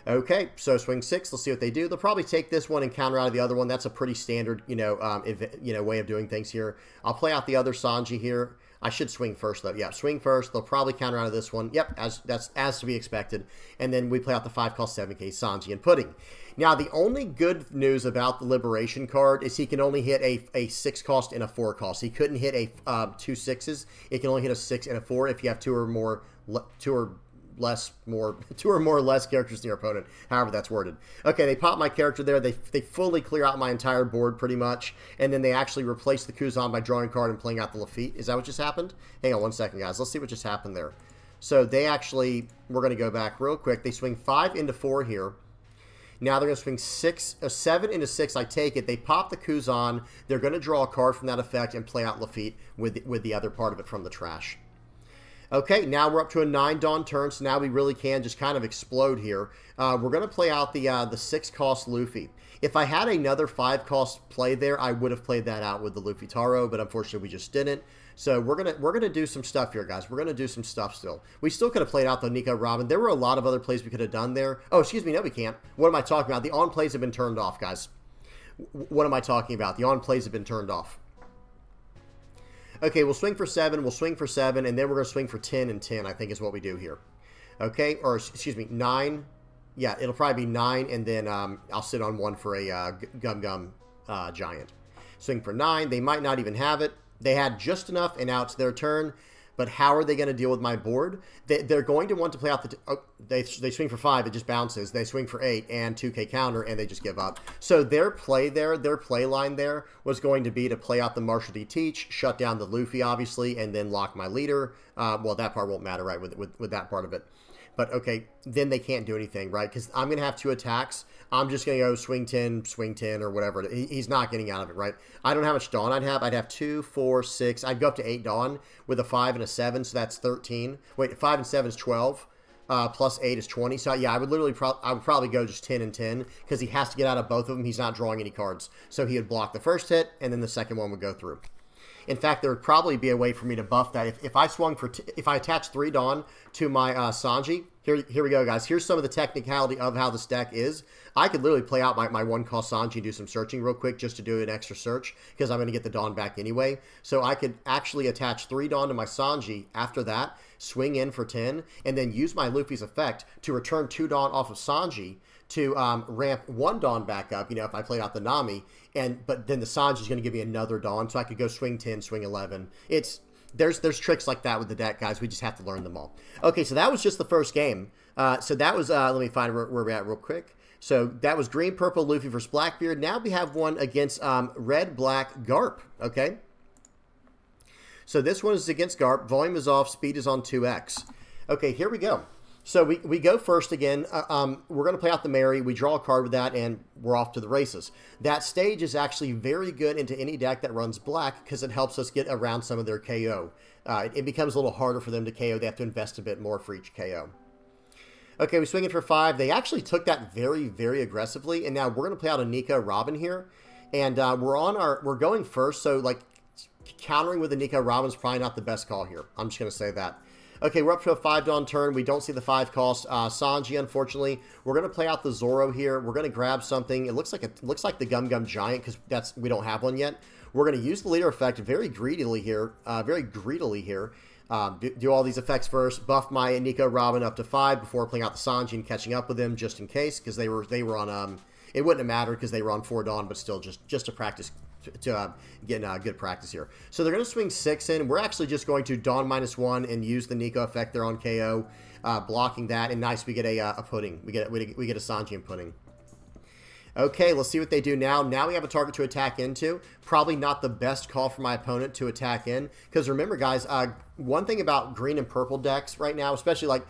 S1: Okay, so swing 6. Let's see what they do. They'll probably take this one and counter out of the other one. That's a pretty standard, way of doing things here. I'll play out the other Sanji here. I should swing first, though. Yeah, swing first. They'll probably counter out of this one. Yep, that's as to be expected. And then we play out the 5-cost 7K Sanji and pudding. Now, the only good news about the Liberation card is he can only hit a 6-cost and a 4-cost. He couldn't hit a 2 6s. It can only hit a 6 and a 4 if you have two or more or less characters than your opponent, however that's worded. Okay, they pop my character there. They fully clear out my entire board pretty much, and then they actually replace the Kuzan by drawing a card and playing out the Lafitte. Is that what just happened? Hang on one second, guys. Let's see what just happened there. So they actually, we're going to go back real quick. They swing 5 into 4 here. Now they're going to swing 7 into 6. I take it. They pop the Kuzan. They're going to draw a card from that effect and play out Lafitte with the other part of it from the trash. Okay, now we're up to a 9 Dawn turn, so now we really can just kind of explode here. We're going to play out the 6-cost Luffy. If I had another 5-cost play there, I would have played that out with the Luffy Taro, but unfortunately we just didn't. So we're gonna do some stuff here, guys. We're gonna do some stuff still. We still could have played out the Nico Robin. There were a lot of other plays we could have done there. Oh, excuse me, no, we can't. What am I talking about? The on plays have been turned off, guys. What am I talking about? The on plays have been turned off. Okay, we'll swing for 7, and then we're going to swing for 10 and 10, I think is what we do here. Okay, or excuse me, 9. Yeah, it'll probably be 9, and then I'll sit on 1 for a Gum Giant. Swing for 9. They might not even have it. They had just enough, and now it's their turn. But how are they going to deal with my board? They're going to want to play out the... they swing for 5, it just bounces. They swing for 8 and 2K counter, and they just give up. So their play there, their play line there, was going to be to play out the Marshall D. Teach, shut down the Luffy, obviously, and then lock my leader. Well, that part won't matter, right, with that part of it. But, okay, then they can't do anything, right? Because I'm going to have 2 attacks. I'm just going to go swing 10, or whatever. He's not getting out of it, right? I don't know how much Dawn I'd have. I'd have 2, 4, 6. I'd go up to 8 Dawn with a 5 and a 7, so that's 13. Wait, 5 and 7 is 12. Plus 8 is 20. So, yeah, I would probably go just 10 and 10 because he has to get out of both of them. He's not drawing any cards. So he would block the first hit, and then the second one would go through. In fact, there would probably be a way for me to buff that. If I swung for, if I attach 3 Dawn to my Sanji, here we go, guys. Here's some of the technicality of how this deck is. I could literally play out my 1-cost Sanji and do some searching real quick just to do an extra search because I'm going to get the Dawn back anyway. So I could actually attach 3 Dawn to my Sanji after that, swing in for 10, and then use my Luffy's effect to return 2 Dawn off of Sanji to ramp 1 Dawn back up, if I played out the Nami, but then the Sanji's going to give me another Dawn, so I could go swing 10, swing 11. There's tricks like that with the deck, guys. We just have to learn them all. Okay, so that was just the first game. So that was, let me find where we're at real quick. So that was green, purple, Luffy versus Blackbeard. Now we have one against red, black, Garp, okay? So this one is against Garp. Volume is off, speed is on 2x. Okay, here we go. So we go first again. We're going to play out the Mary. We draw a card with that, and we're off to the races. That stage is actually very good into any deck that runs black because it helps us get around some of their KO. It becomes a little harder for them to KO. They have to invest a bit more for each KO. Okay, we swing it for 5. They actually took that very, very aggressively, and now we're going to play out a Nico Robin here. And we're going first, so like countering with a Nico Robin is probably not the best call here. I'm just going to say that. Okay, we're up to a 5 Dawn turn. We don't see the 5 cost Sanji, unfortunately. We're going to play out the Zoro here. We're going to grab something. It looks like the Gum Giant because we don't have one yet. We're going to use the leader effect very greedily here. Do all these effects first. Buff my Nico Robin up to 5 before playing out the Sanji and catching up with them just in case because they were on. It wouldn't have mattered because they were on 4 Dawn, but still just to practice. To get good practice here. So they're going to swing 6 in. We're actually just going to Dawn -1 and use the Nico effect there on KO, blocking that. And nice, we get a pudding. We get a Sanji and pudding. Okay, let's see what they do now. Now we have a target to attack into. Probably not the best call for my opponent to attack in. Because remember, guys, one thing about green and purple decks right now, especially like,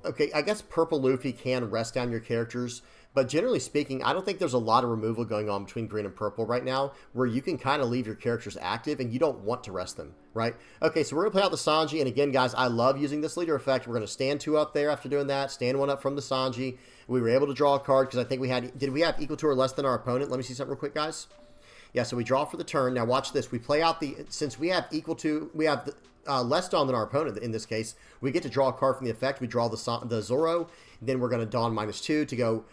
S1: okay, I guess purple Luffy can rest down your characters. But generally speaking, I don't think there's a lot of removal going on between green and purple right now where you can kind of leave your characters active and you don't want to rest them, right? Okay, so we're going to play out the Sanji. And again, guys, I love using this leader effect. We're going to stand 2 up there after doing that, stand 1 up from the Sanji. We were able to draw a card because I think we had, did we have equal to or less than our opponent? Let me see something real quick, guys. Yeah, so we draw for the turn. Now watch this. We play out the, since we have equal to, we have less Dawn than our opponent in this case, we get to draw a card from the effect. We draw the Zoro. Then we're going to Dawn -2 to go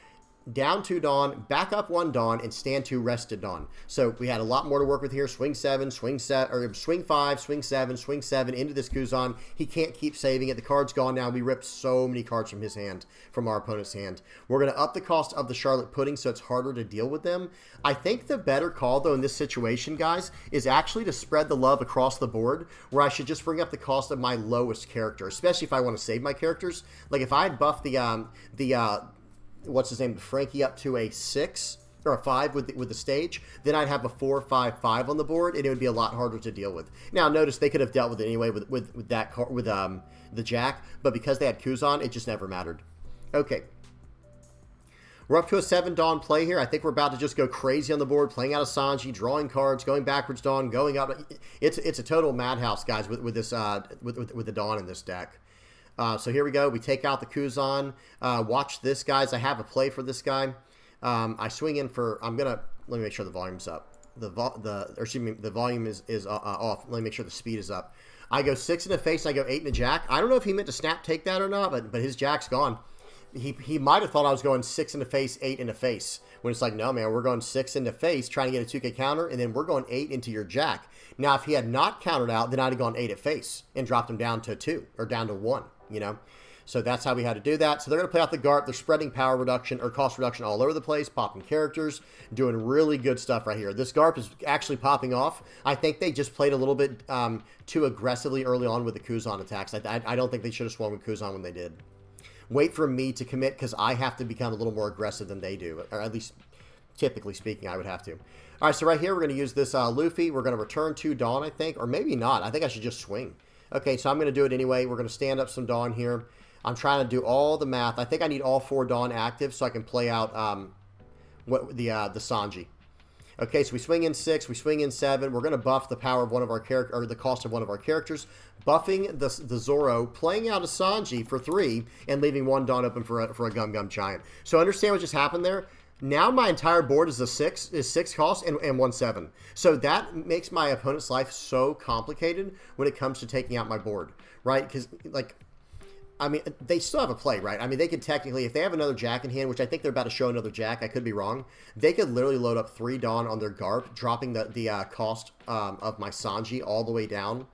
S1: down 2 Dawn, back up 1 Dawn, and stand 2 rested Dawn. So we had a lot more to work with here. Swing 7, swing 5, swing 7, swing 7 into this Kuzan. He can't keep saving it. The card's gone now. We ripped so many cards from his hand, from our opponent's hand. We're going to up the cost of the Charlotte Pudding so it's harder to deal with them. I think the better call, though, in this situation, guys, is actually to spread the love across the board, where I should just bring up the cost of my lowest character, especially if I want to save my characters. Like if I had buffed what's his name, Frankie up to a 6 or a 5 with the stage, then I'd have a 4, 5, 5 on the board, and it would be a lot harder to deal with. Now, notice they could have dealt with it anyway with that card, with the Jack, but because they had Kuzan, it just never mattered. Okay. We're up to a 7 Dawn play here. I think we're about to just go crazy on the board, playing out of Sanji, drawing cards, going backwards Dawn, going up. It's a total madhouse, guys, with this with the Dawn in this deck. So here we go. We take out the Kuzan. Watch this, guys. I have a play for this guy. I swing in for. Let me make sure the volume's up. The volume is off. Let me make sure the speed is up. I go 6 in the face. I go 8 in the Jack. I don't know if he meant to snap take that or not, but his Jack's gone. He might have thought I was going 6 in the face, 8 in the face. When it's like, no, man, we're going 6 in the face, trying to get a 2K counter, and then we're going 8 into your Jack. Now, if he had not countered out, then I'd have gone 8 at face and dropped him down to 2 or down to 1. You know, so that's how we had to do that. So they're going to play out the Garp. They're spreading power reduction or cost reduction all over the place, popping characters, doing really good stuff right here. This Garp is actually popping off. I think they just played a little bit too aggressively early on with the Kuzan attacks. I don't think they should have swung with Kuzan when they did. Wait for me to commit because I have to become a little more aggressive than they do, or at least typically speaking, I would have to. All right, so right here we're going to use this Luffy. We're going to return 2 Dawn, I think, or maybe not. I think I should just swing. Okay, so I'm going to do it anyway. We're going to stand up some Dawn here. I'm trying to do all the math. I think I need all 4 Dawn active so I can play out the Sanji. Okay, so we swing in 6, we swing in 7. We're going to buff the power of one of our characters, or the cost of one of our characters, buffing the Zoro, playing out a Sanji for 3, and leaving 1 Dawn open for a Gum Gum Giant. So understand what just happened there. Now my entire board is 6 cost and 1 7. So that makes my opponent's life so complicated when it comes to taking out my board, right? Because, like, I mean, they still have a play, right? I mean, they could technically, if they have another Jack in hand, which I think they're about to show another Jack, I could be wrong, they could literally load up 3 Dawn on their Garp, dropping the cost of my Sanji all the way down.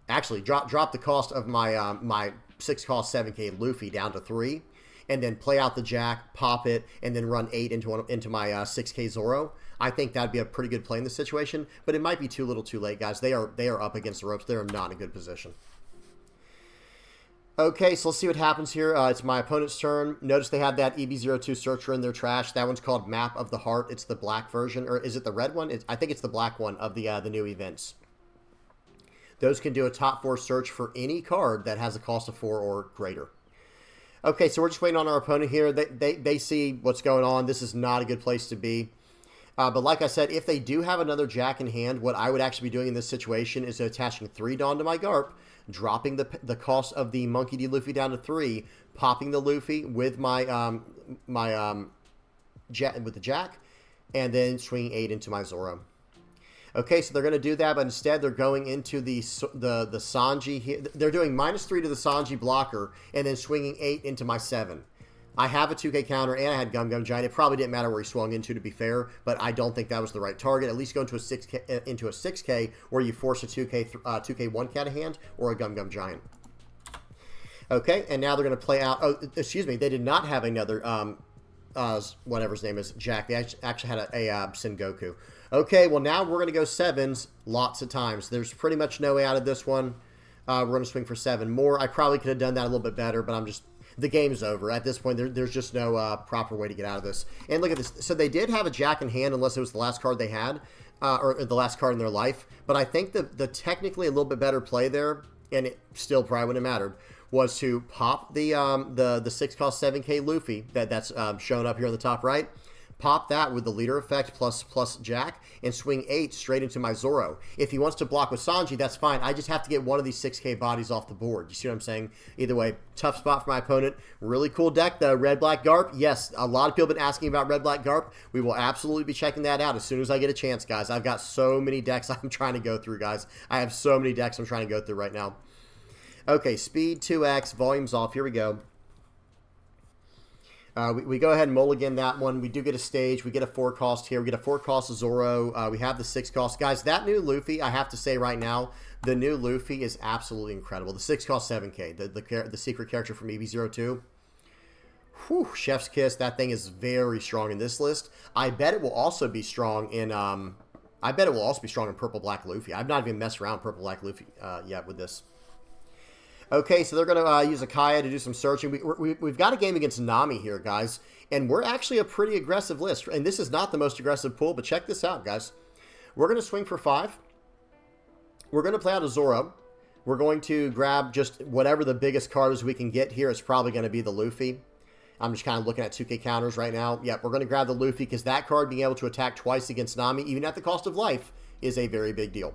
S1: Actually, drop the cost of my my 6 cost 7K Luffy down to 3. And then play out the Jack, pop it, and then run 8 into my 6K Zoro. I think that'd be a pretty good play in this situation, but it might be too little too late, guys. They are up against the ropes. They are not in a good position. Okay, so let's see what happens here. It's my opponent's turn. Notice they have that EB02 searcher in their trash. That one's called Map of the Heart. It's the black version, or is it the red one? I think it's the black one of the new events. Those can do a top 4 search for any card that has a cost of 4 or greater. Okay, so we're just waiting on our opponent here. They see what's going on. This is not a good place to be. But like I said, if they do have another Jack in hand, what I would actually be doing in this situation is attaching 3 Dawn to my Garp, dropping the cost of the Monkey D. Luffy down to 3, popping the Luffy with my with the Jack, and then swinging 8 into my Zoro. Okay, so they're going to do that, but instead they're going into the Sanji here. They're doing -3 to the Sanji blocker, and then swinging 8 into my 7. I have a 2K counter, and I had Gum Gum Giant. It probably didn't matter where he swung into, to be fair, but I don't think that was the right target. At least go into a 6K, where you force a 2K 1 cat of hand, or a Gum Gum Giant. Okay, and now they're going to play out. Oh, excuse me, they did not have another whatever his name is, Jack. They actually had a Sengoku. Okay, well, now we're going to go 7s lots of times. There's pretty much no way out of this one. We're going to swing for 7 more. I probably could have done that a little bit better, but I'm just... the game's over. At this point, there's just no proper way to get out of this. And look at this. So they did have a Jack in hand, unless it was the last card they had, or the last card in their life. But I think the technically a little bit better play there, and it still probably wouldn't have mattered, was to pop the 6-cost 7K Luffy that's shown up here on the top right. Pop that with the leader effect plus Jack and swing 8 straight into my Zoro. If he wants to block with Sanji, that's fine. I just have to get one of these 6K bodies off the board. You see what I'm saying? Either way, tough spot for my opponent. Really cool deck, though. Red Black Garp. Yes, a lot of people have been asking about Red Black Garp. We will absolutely be checking that out as soon as I get a chance, guys. I've got so many decks I'm trying to go through, guys. I have so many decks I'm trying to go through right now. Okay, speed 2x, volume's off. Here we go. We go ahead and mulligan that one. We do get a stage. We get a 4-cost here. We get a 4-cost Zoro. We have the 6-cost. Guys, that new Luffy, I have to say right now, the new Luffy is absolutely incredible. The 6-cost 7K, the secret character from EB02. Whew, chef's kiss. That thing is very strong in this list. I bet it will also be strong in Purple Black Luffy. I've not even messed around Purple Black Luffy yet with this. Okay, so they're going to use a Kaya to do some searching. We've got a game against Nami here, guys, and we're actually a pretty aggressive list. And this is not the most aggressive pool, but check this out, guys. We're going to swing for 5. We're going to play out a Zoro. We're going to grab just whatever the biggest card is we can get here. It's probably going to be the Luffy. I'm just kind of looking at 2K counters right now. Yep, we're going to grab the Luffy because that card being able to attack twice against Nami, even at the cost of life, is a very big deal.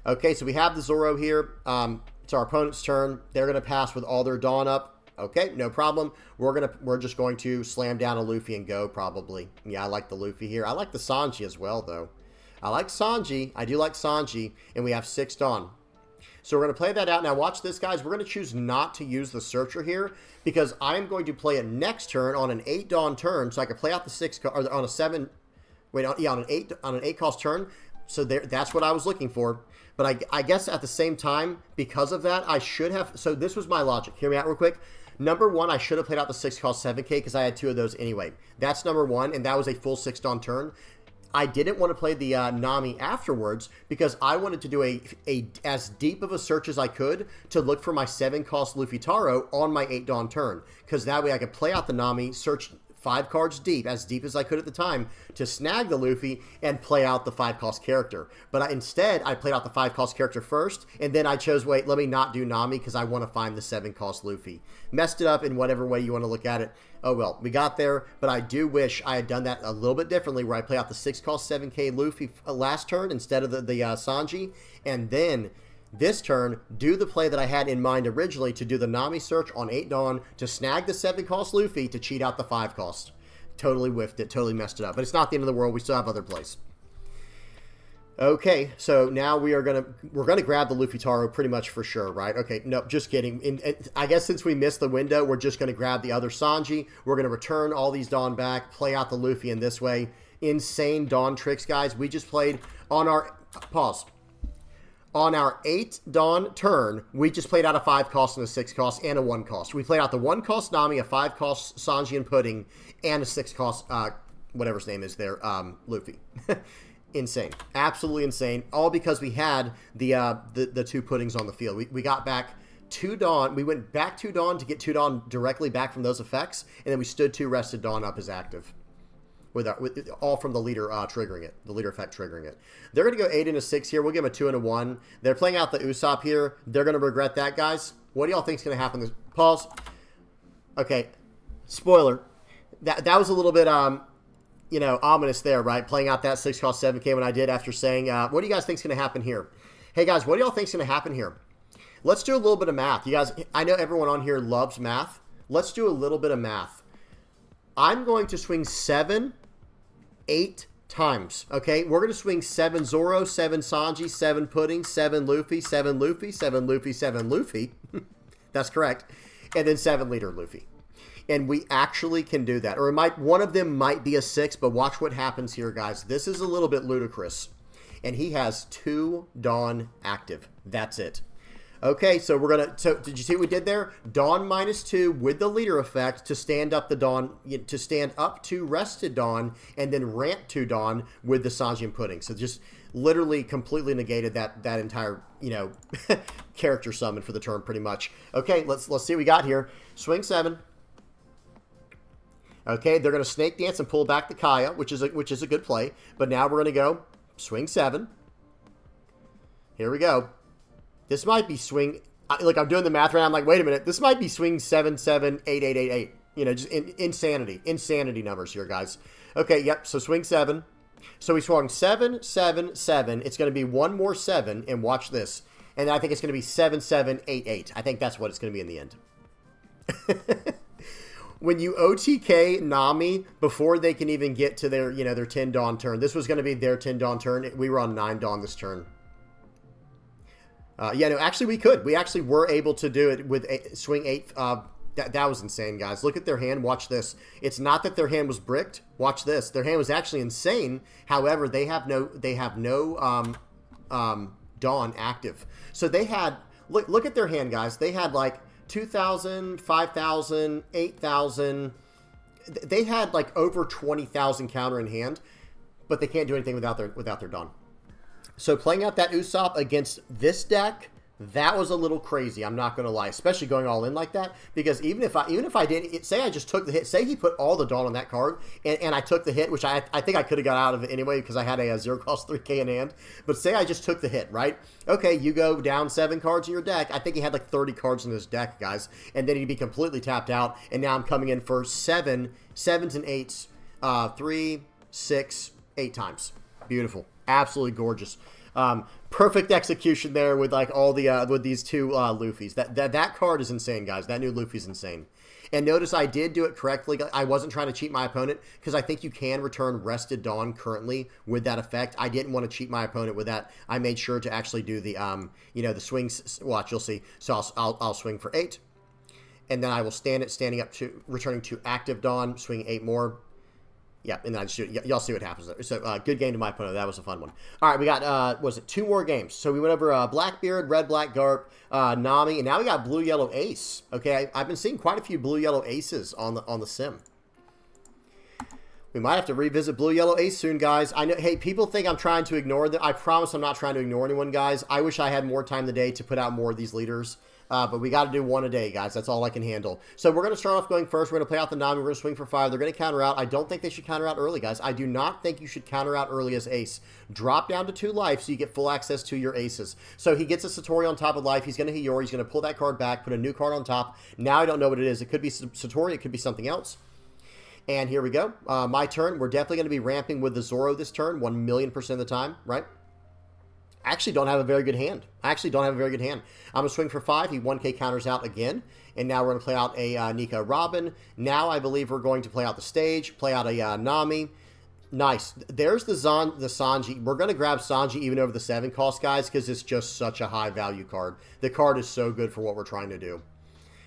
S1: Okay, so we have the Zoro here. It's our opponent's turn. They're going to pass with all their Dawn up. Okay, no problem. We're just going to slam down a Luffy and go, probably. Yeah, I like the Luffy here. I like the Sanji as well, though. I like Sanji. I do like Sanji. And we have 6 Dawn. So we're going to play that out. Now, watch this, guys. We're going to choose not to use the Searcher here because I'm going to play it next turn on an 8 Dawn turn, so I can play out the 6 or on a 7. Wait, on an 8 cost turn. So that's what I was looking for. But I guess at the same time, because of that, I should have... So this was my logic. Hear me out real quick. Number 1, I should have played out the 6-cost 7K because I had 2 of those anyway. That's number 1, and that was a full 6 Dawn turn. I didn't want to play the Nami afterwards because I wanted to do a as deep of a search as I could to look for my 7-cost Luffy Taro on my 8 Dawn turn. Because that way I could play out the Nami, search 5 cards deep, as deep as I could at the time, to snag the Luffy and play out the 5-cost character. But instead, I played out the 5-cost character first, and then I chose, wait, let me not do Nami because I want to find the 7-cost Luffy. Messed it up in whatever way you want to look at it. Oh, well, we got there, but I do wish I had done that a little bit differently, where I play out the 6-cost 7K Luffy last turn instead of the Sanji, and then this turn, do the play that I had in mind originally to do the Nami search on 8 Dawn to snag the 7-cost Luffy to cheat out the 5-cost. Totally whiffed it, totally messed it up. But it's not the end of the world. We still have other plays. Okay, so now we're gonna grab the Luffy Taro pretty much for sure, right? Okay, no, just kidding. I guess since we missed the window, we're just gonna grab the other Sanji. We're gonna return all these Dawn back, play out the Luffy in this way. Insane Dawn tricks, guys. We just played on our pause. On our 8 Dawn turn, we just played out a 5-cost and a 6-cost and a 1-cost. We played out the 1-cost Nami, a 5-cost Sanji and Pudding, and a 6-cost, whatever his name is there, Luffy. Insane. Absolutely insane. All because we had the 2 Puddings on the field. We got back 2 Dawn. We went back 2 Dawn to get 2 Dawn directly back from those effects, and then we stood 2 rested Dawn up as active. With all from the leader triggering it, the leader effect triggering it. They're going to go 8 and a 6 here. We'll give them a 2 and a 1. They're playing out the Usopp here. They're going to regret that, guys. What do y'all think is going to happen? Pause. Okay. Spoiler. That was a little bit, ominous there, right? Playing out that 6-cost 7K when I did after saying, what do you guys think is going to happen here? Hey, guys, what do y'all think is going to happen here? Let's do a little bit of math. You guys, I know everyone on here loves math. Let's do a little bit of math. I'm going to swing 8 times, okay? We're going to swing 7 Zoro, 7 Sanji, 7 Pudding, 7 Luffy, 7 Luffy, 7 Luffy, 7 Luffy. That's correct. And then 7 leader Luffy. And we actually can do that. Or one of them might be a 6, but watch what happens here, guys. This is a little bit ludicrous. And he has 2 Dawn active. That's it. Okay, so we're going to... So did you see what we did there? Dawn -2 with the leader effect to stand up the Dawn... To stand up to rested Dawn and then ramp 2 Dawn with the Sanji and Pudding. So just literally completely negated that entire, character summon for the turn pretty much. Okay, let's see what we got here. Swing 7. Okay, they're going to snake dance and pull back the Kaya, which is a good play. But now we're going to go swing 7. Here we go. This might be swing. Look, I'm doing the math right now. I'm like, wait a minute. This might be swing 7, 7, 8, 8, 8, 8. You know, just insanity numbers here, guys. Okay, yep. So swing 7. So we swung 7, 7, 7. It's going to be one more 7, and watch this. And I think it's going to be 7, 7, 8, 8. I think that's what it's going to be in the end. When you OTK Nami before they can even get to their, you know, their 10 Dawn turn. This was going to be their 10 Dawn turn. We were on 9 Dawn this turn. Yeah, no, actually we could. We actually were able to do it with swing 8. That was insane, guys. Look at their hand. Watch this. It's not that their hand was bricked. Watch this. Their hand was actually insane. However, they have no Dawn active. So they had, look at their hand, guys. They had like 2,000, 5,000, 8,000. They had like over 20,000 counter in hand, but they can't do anything without their Dawn. So playing out that Usopp against this deck, that was a little crazy. I'm not going to lie, especially going all in like that, because even if I did, say I just took the hit, say he put all the Dawn on that card, and I took the hit, which I think I could have got out of it anyway because I had a 0 cost 3K in hand. But say I just took the hit, right? Okay, you go down 7 cards in your deck. I think he had like 30 cards in his deck, guys, and then he'd be completely tapped out. And now I'm coming in for 7s and 8s, 3, 6, 8 times. Beautiful, absolutely gorgeous. Perfect execution there with like all the with these two Luffys. That card is insane, guys. That new Luffy's insane. And notice I did do it correctly. I wasn't trying to cheat my opponent because I think you can return Rested Dawn currently with that effect. I didn't want to cheat my opponent with that. I made sure to actually do the you know, the swings. Watch, you'll see. So I'll swing for 8, and then I will standing up to returning to active Dawn, swing 8 more. Yeah, and then I just do it. Y'all see what happens there. So, good game to my opponent. That was a fun one. All right, we got, was it 2 more games? So, we went over Blackbeard, Red Black Garp, Nami, and now we got Blue Yellow Ace. Okay, I've been seeing quite a few Blue Yellow Aces on the sim. We might have to revisit Blue Yellow Ace soon, guys. I know, hey, people think I'm trying to ignore them. I promise I'm not trying to ignore anyone, guys. I wish I had more time today to put out more of these leaders. But we got to do 1 a day, guys. That's all I can handle. So we're going to start off going first. We're going to play out the Nami. We're going to swing for 5. They're going to counter out. I don't think they should counter out early, guys. I do not think you should counter out early as Ace. Drop down to 2 life so you get full access to your Aces. So he gets a Satori on top of life. He's going to Hiyori. He's going to pull that card back, put a new card on top. Now I don't know what it is. It could be Satori. It could be something else. And here we go. My turn. We're definitely going to be ramping with the Zoro this turn 1,000,000% of the time, right? I actually don't have a very good hand. I'm going to swing for 5. He 1K counters out again. And now we're going to play out a Nika Robin. Now I believe we're going to play out the stage, play out a Nami. Nice. There's the Sanji. We're going to grab Sanji even over the 7 cost, guys, because it's just such a high value card. The card is so good for what we're trying to do.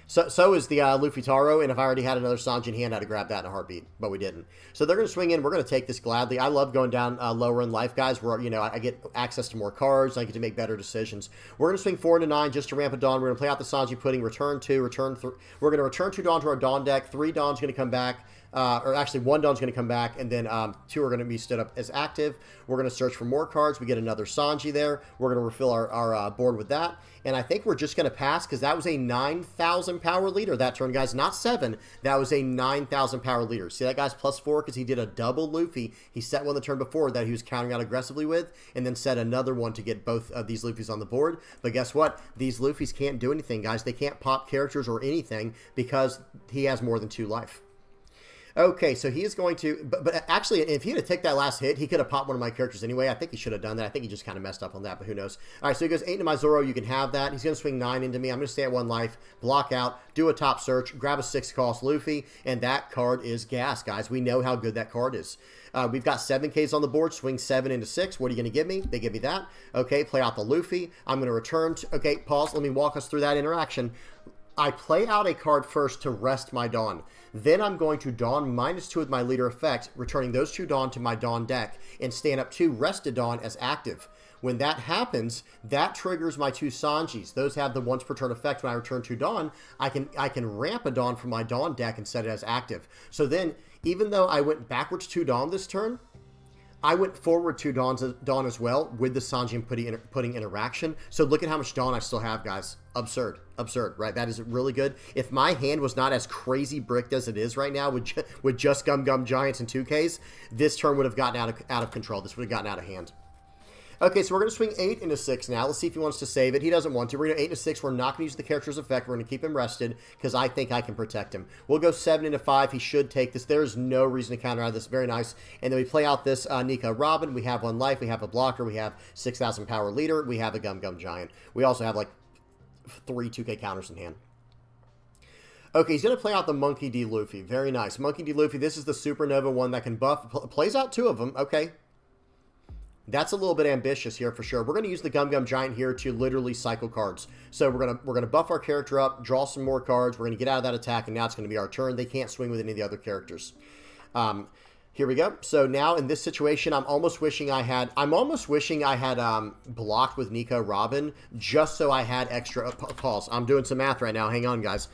S1: So is the Luffy Taro, and if I already had another Sanji in hand, I'd have grabbed that in a heartbeat, but we didn't. So they're going to swing in. We're going to take this gladly. I love going down lower in life, guys, where, you know, I get access to more cards, and I get to make better decisions. We're going to swing 4 into 9 just to ramp a Dawn. We're going to play out the Sanji pudding, return 2, return 3. We're going to return 2 Dawn to our Dawn deck. 3 Dawn's going to come back. Or actually 1 Dawn's going to come back, and then 2 are going to be stood up as active. We're going to search for more cards. We get another Sanji there. We're going to refill our board with that. And I think we're just going to pass because that was a 9,000 power leader that turn, guys. Not 7. That was a 9,000 power leader. See that guy's +4 because he did a double Luffy. He set one the turn before that he was countering out aggressively with, and then set another one to get both of these Luffys on the board. But guess what? These Luffys can't do anything, guys. They can't pop characters or anything because he has more than 2 life. Okay, so he is going to, but actually, if he had to take that last hit, he could have popped one of my characters anyway. I think he should have done that. I think he just kind of messed up on that, but who knows. All right, so he goes 8 into my Zoro. You can have that. He's going to swing 9 into me. I'm going to stay at 1 life, block out, do a top search, grab a 6 cost Luffy, and that card is gas, guys. We know how good that card is. We've got 7Ks on the board, swing 7 into 6. What are you going to give me? They give me that. Okay, play out the Luffy. I'm going to return to, okay, pause. Let me walk us through that interaction. I play out a card first to rest my Dawn. Then I'm going to Dawn -2 with my leader effect, returning those 2 Dawn to my Dawn deck, and stand up 2 rested Dawn as active. When that happens, that triggers my 2 Sanjis. Those have the once per turn effect. When I return 2 Dawn, I can ramp a Dawn from my Dawn deck and set it as active. So then, even though I went backwards 2 Dawn this turn, I went forward 2 Dawn as well with the Sanji and Pudding interaction. So look at how much Dawn I still have, guys. Absurd. Absurd, right? That is really good. If my hand was not as crazy bricked as it is right now with just Gum Giants and 2Ks, this turn would have gotten out of control. This would have gotten out of hand. Okay, so we're going to swing 8 into 6 now. Let's see if he wants to save it. He doesn't want to. We're going to 8 into 6. We're not going to use the character's effect. We're going to keep him rested because I think I can protect him. We'll go 7 into 5. He should take this. There's no reason to counter out of this. Very nice. And then we play out this Nico Robin. We have 1 life. We have a blocker. We have 6,000 power leader. We have a Gum Giant. We also have like 3 2K counters in hand. Okay, he's going to play out the Monkey D. Luffy. Very nice. Monkey D. Luffy. This is the Supernova one that can buff. Plays out 2 of them. Okay. That's a little bit ambitious here for sure. We're going to use the Gum Giant here to literally cycle cards. So we're gonna buff our character up, draw some more cards. We're going to get out of that attack, and now it's going to be our turn. They can't swing with any of the other characters. Here we go. So now in this situation, I'm almost wishing I had blocked with Nico Robin just so I had extra calls. I'm doing some math right now. Hang on, guys.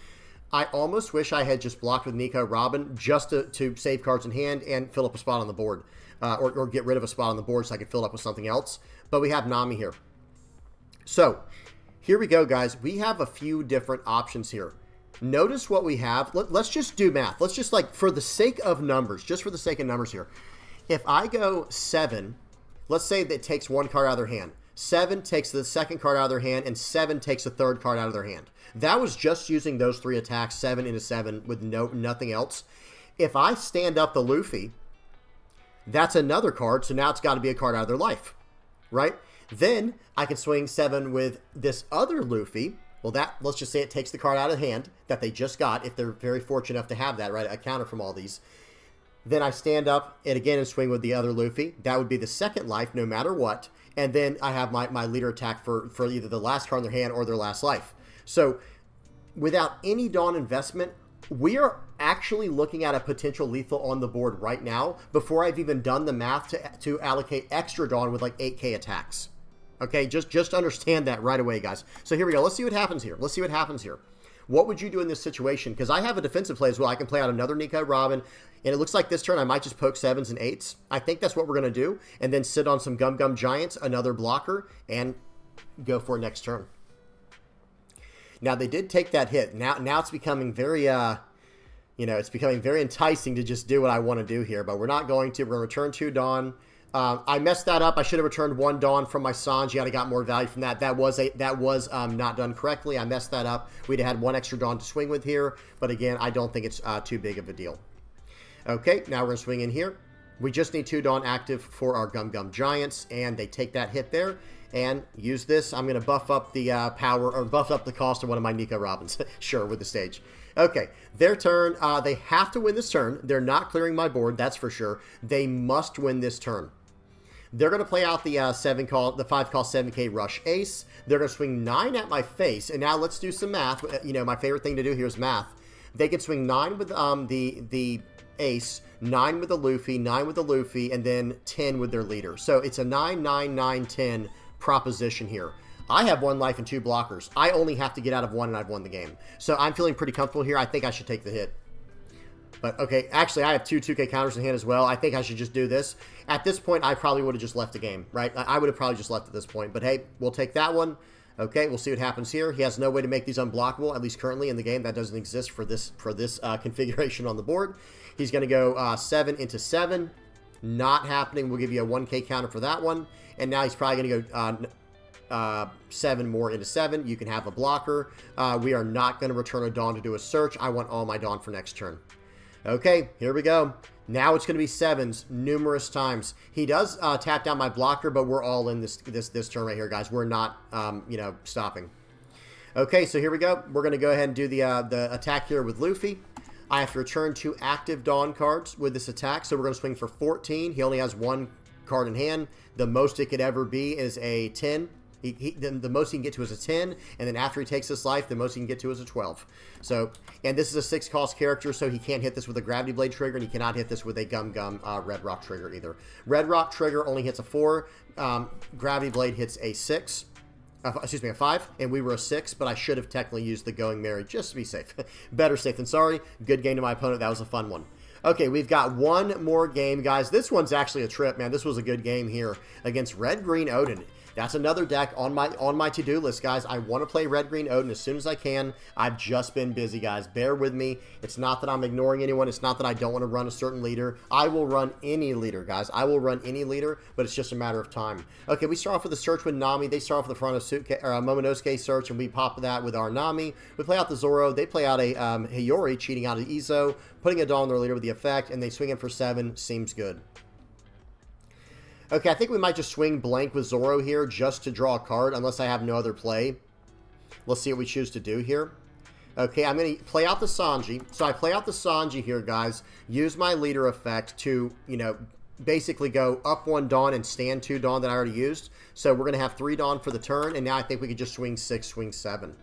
S1: I almost wish I had just blocked with Nico Robin just to save cards in hand and fill up a spot on the board. Or get rid of a spot on the board so I could fill it up with something else. But we have Nami here. So, here we go, guys. We have a few different options here. Notice what we have. Let's just do math. Let's just, like, for the sake of numbers, just for the sake of numbers here. If I go 7, let's say that it takes 1 card out of their hand. 7 takes the second card out of their hand, and 7 takes the third card out of their hand. That was just using those 3 attacks, 7 into 7, with nothing else. If I stand up the Luffy, that's another card, so now it's got to be a card out of their life, right? Then I can swing 7 with this other Luffy. Well, let's just say it takes the card out of hand that they just got, if they're very fortunate enough to have that, right? A counter from all these. Then I stand up and again and swing with the other Luffy. That would be the second life, no matter what. And then I have my leader attack for either the last card in their hand or their last life. So without any Dawn investment, we are actually looking at a potential lethal on the board right now before I've even done the math to allocate extra Dawn with like 8K attacks. Okay, just understand that right away, guys. So here we go. Let's see what happens here. Let's see what happens here. What would you do in this situation? Because I have a defensive play as well. I can play out another Nico Robin, and it looks like this turn I might just poke 7s and 8s. I think that's what we're going to do, and then sit on some Gum Giants, another blocker, and go for next turn. Now, they did take that hit. Now it's becoming very, it's becoming very enticing to just do what I want to do here, but we're not going to. We're going to return 2 Dawn. I messed that up. I should have returned 1 Dawn from my Sanji. I'd have got more value from that. That was not done correctly. I messed that up. We'd have had 1 extra Dawn to swing with here, but again, I don't think it's too big of a deal. Okay, now we're going to swing in here. We just need 2 Dawn active for our Gum Giants, and they take that hit there. And use this. I'm going to buff up the power, or buff up the cost of one of my Nico Robins. Sure, with the stage. Okay, their turn. They have to win this turn. They're not clearing my board, that's for sure. They must win this turn. They're going to play out the 5 cost 7K Rush Ace. They're going to swing 9 at my face. And now let's do some math. You know, my favorite thing to do here is math. They can swing 9 with the Ace, 9 with the Luffy, 9 with the Luffy, and then 10 with their leader. So it's a 9, 9, 9, 10 proposition here. I have 1 life and 2 blockers. I only have to get out of 1 and I've won the game. So I'm feeling pretty comfortable here. I think I should take the hit. But okay, actually I have 2 2K counters in hand as well. I think I should just do this. At this point, I probably would have just left the game, right? I would have probably just left at this point. But hey, we'll take that one. Okay, we'll see what happens here. He has no way to make these unblockable, at least currently in the game. That doesn't exist for this configuration on the board. He's going to go 7 into 7. Not happening. We'll give you a 1K counter for that one. And now he's probably going to go 7 more into 7. You can have a blocker. We are not going to return a Dawn to do a search. I want all my Dawn for next turn. Okay, here we go. Now it's going to be 7s numerous times. He does tap down my blocker, but we're all in this turn right here, guys. We're not, stopping. Okay, so here we go. We're going to go ahead and do the attack here with Luffy. I have to return 2 active Dawn cards with this attack, so we're going to swing for 14. He only has 1 card in hand. The most it could ever be is a 10. The most he can get to is a 10, and then after he takes this life, the most he can get to is a 12. So, and this is a 6 cost character, so he can't hit this with a Gravity Blade trigger, and he cannot hit this with a Gum Red Rock trigger either. Red Rock trigger only hits a 4. Gravity Blade hits a 6. A 5, and we were a 6, but I should have technically used the Going Merry just to be safe. Better safe than sorry. Good game to my opponent. That was a fun one. Okay, we've got one more game, guys. This one's actually a trip, man. This was a good game here against Red Green Odin. That's another deck on my to-do list, guys. I want to play Red Green Odin as soon as I can. I've just been busy, guys. Bear with me. It's not that I'm ignoring anyone. It's not that I don't want to run a certain leader. I will run any leader, guys. I will run any leader, but it's just a matter of time. Okay, we start off with the search with Nami. They start off with the front of Momonosuke search, and we pop that with our Nami. We play out the Zoro. They play out a Hiyori, cheating out of Izo, putting a Dawn on their leader with the effect, and they swing in for 7. Seems good. Okay, I think we might just swing blank with Zoro here just to draw a card, unless I have no other play. Let's see what we choose to do here. Okay, I'm going to play out the Sanji. So I play out the Sanji here, guys. Use my leader effect to, you know, basically go up 1 Dawn and stand 2 Dawn that I already used. So we're going to have 3 Dawn for the turn, and now I think we could just swing 6, swing 7.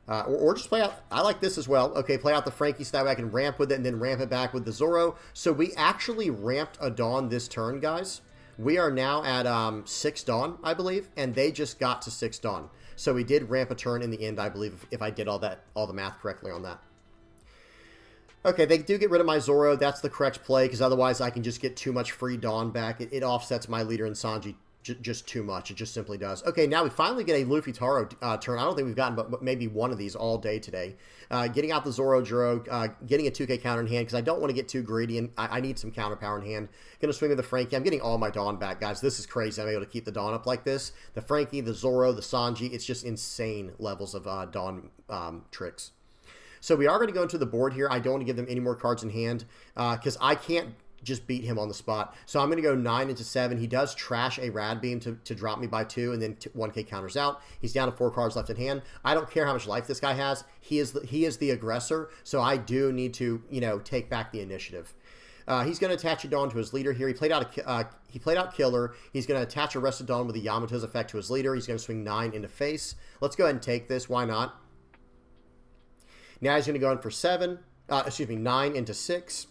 S1: Or just play out, I like this as well. Okay, play out the Frankie so that way I can ramp with it and then ramp it back with the Zoro. So we actually ramped a Dawn this turn, guys. We are now at 6 Dawn, I believe, and they just got to 6 Dawn. So we did ramp a turn in the end, I believe, if I did all the math correctly on that. Okay, they do get rid of my Zoro. That's the correct play, because otherwise I can just get too much free Dawn back. It offsets my leader in Sanji just too much. It just simply does. Okay, now we finally get a Luffy Taro turn. I don't think we've gotten but maybe one of these all day today. Getting out the Zoro Juro, getting a 2K counter in hand because I don't want to get too greedy and I need some counter power in hand. Going to swing with the Frankie. I'm getting all my Dawn back, guys. This is crazy. I'm able to keep the Dawn up like this. The Frankie, the Zoro, the Sanji. It's just insane levels of Dawn tricks. So we are going to go into the board here. I don't want to give them any more cards in hand because I can't just beat him on the spot. So I'm going to go 9 into 7. He does trash a Rad Beam to drop me by 2, and then 1K counters out. He's down to 4 cards left in hand. I don't care how much life this guy has. He is the aggressor, so I do need to, you know, take back the initiative. He's going to attach a Dawn to his leader here. He played out Killer. He's going to attach a Rested Dawn with the Yamato's effect to his leader. He's going to swing 9 into face. Let's go ahead and take this. Why not? Now he's going to go in for 9 into 6.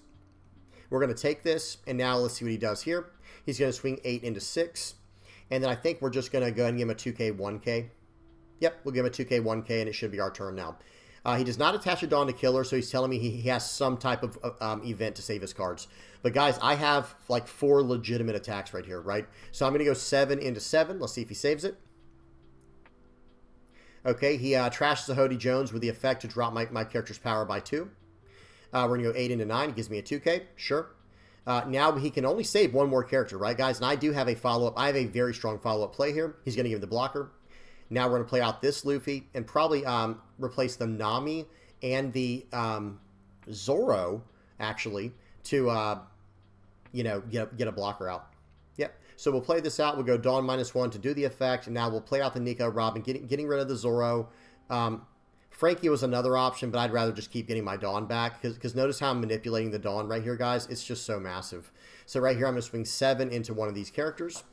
S1: We're going to take this, and now let's see what he does here. He's going to swing 8 into 6, and then I think we're just going to go ahead and give him a 2K, 1K. Yep, we'll give him a 2K, 1K, and it should be our turn now. He does not attach a Dawn to Killer, so he's telling me he has some type of event to save his cards. But guys, I have like 4 legitimate attacks right here, right? So I'm going to go 7 into 7. Let's see if he saves it. Okay, he trashes the Hody Jones with the effect to drop my character's power by 2. We're going to go 8 into 9. It gives me a 2K. Sure. Now he can only save 1 more character, right, guys? And I do have a follow-up. I have a very strong follow-up play here. He's going to give the blocker. Now we're going to play out this Luffy and probably replace the Nami and the Zoro, actually, to, you know, get a blocker out. Yep. So we'll play this out. We'll go Dawn -1 to do the effect. And now we'll play out the Nico Robin, getting rid of the Zoro. Frankie was another option, but I'd rather just keep getting my Dawn back because notice how I'm manipulating the Dawn right here, guys. It's just so massive. So right here, I'm going to swing 7 into one of these characters.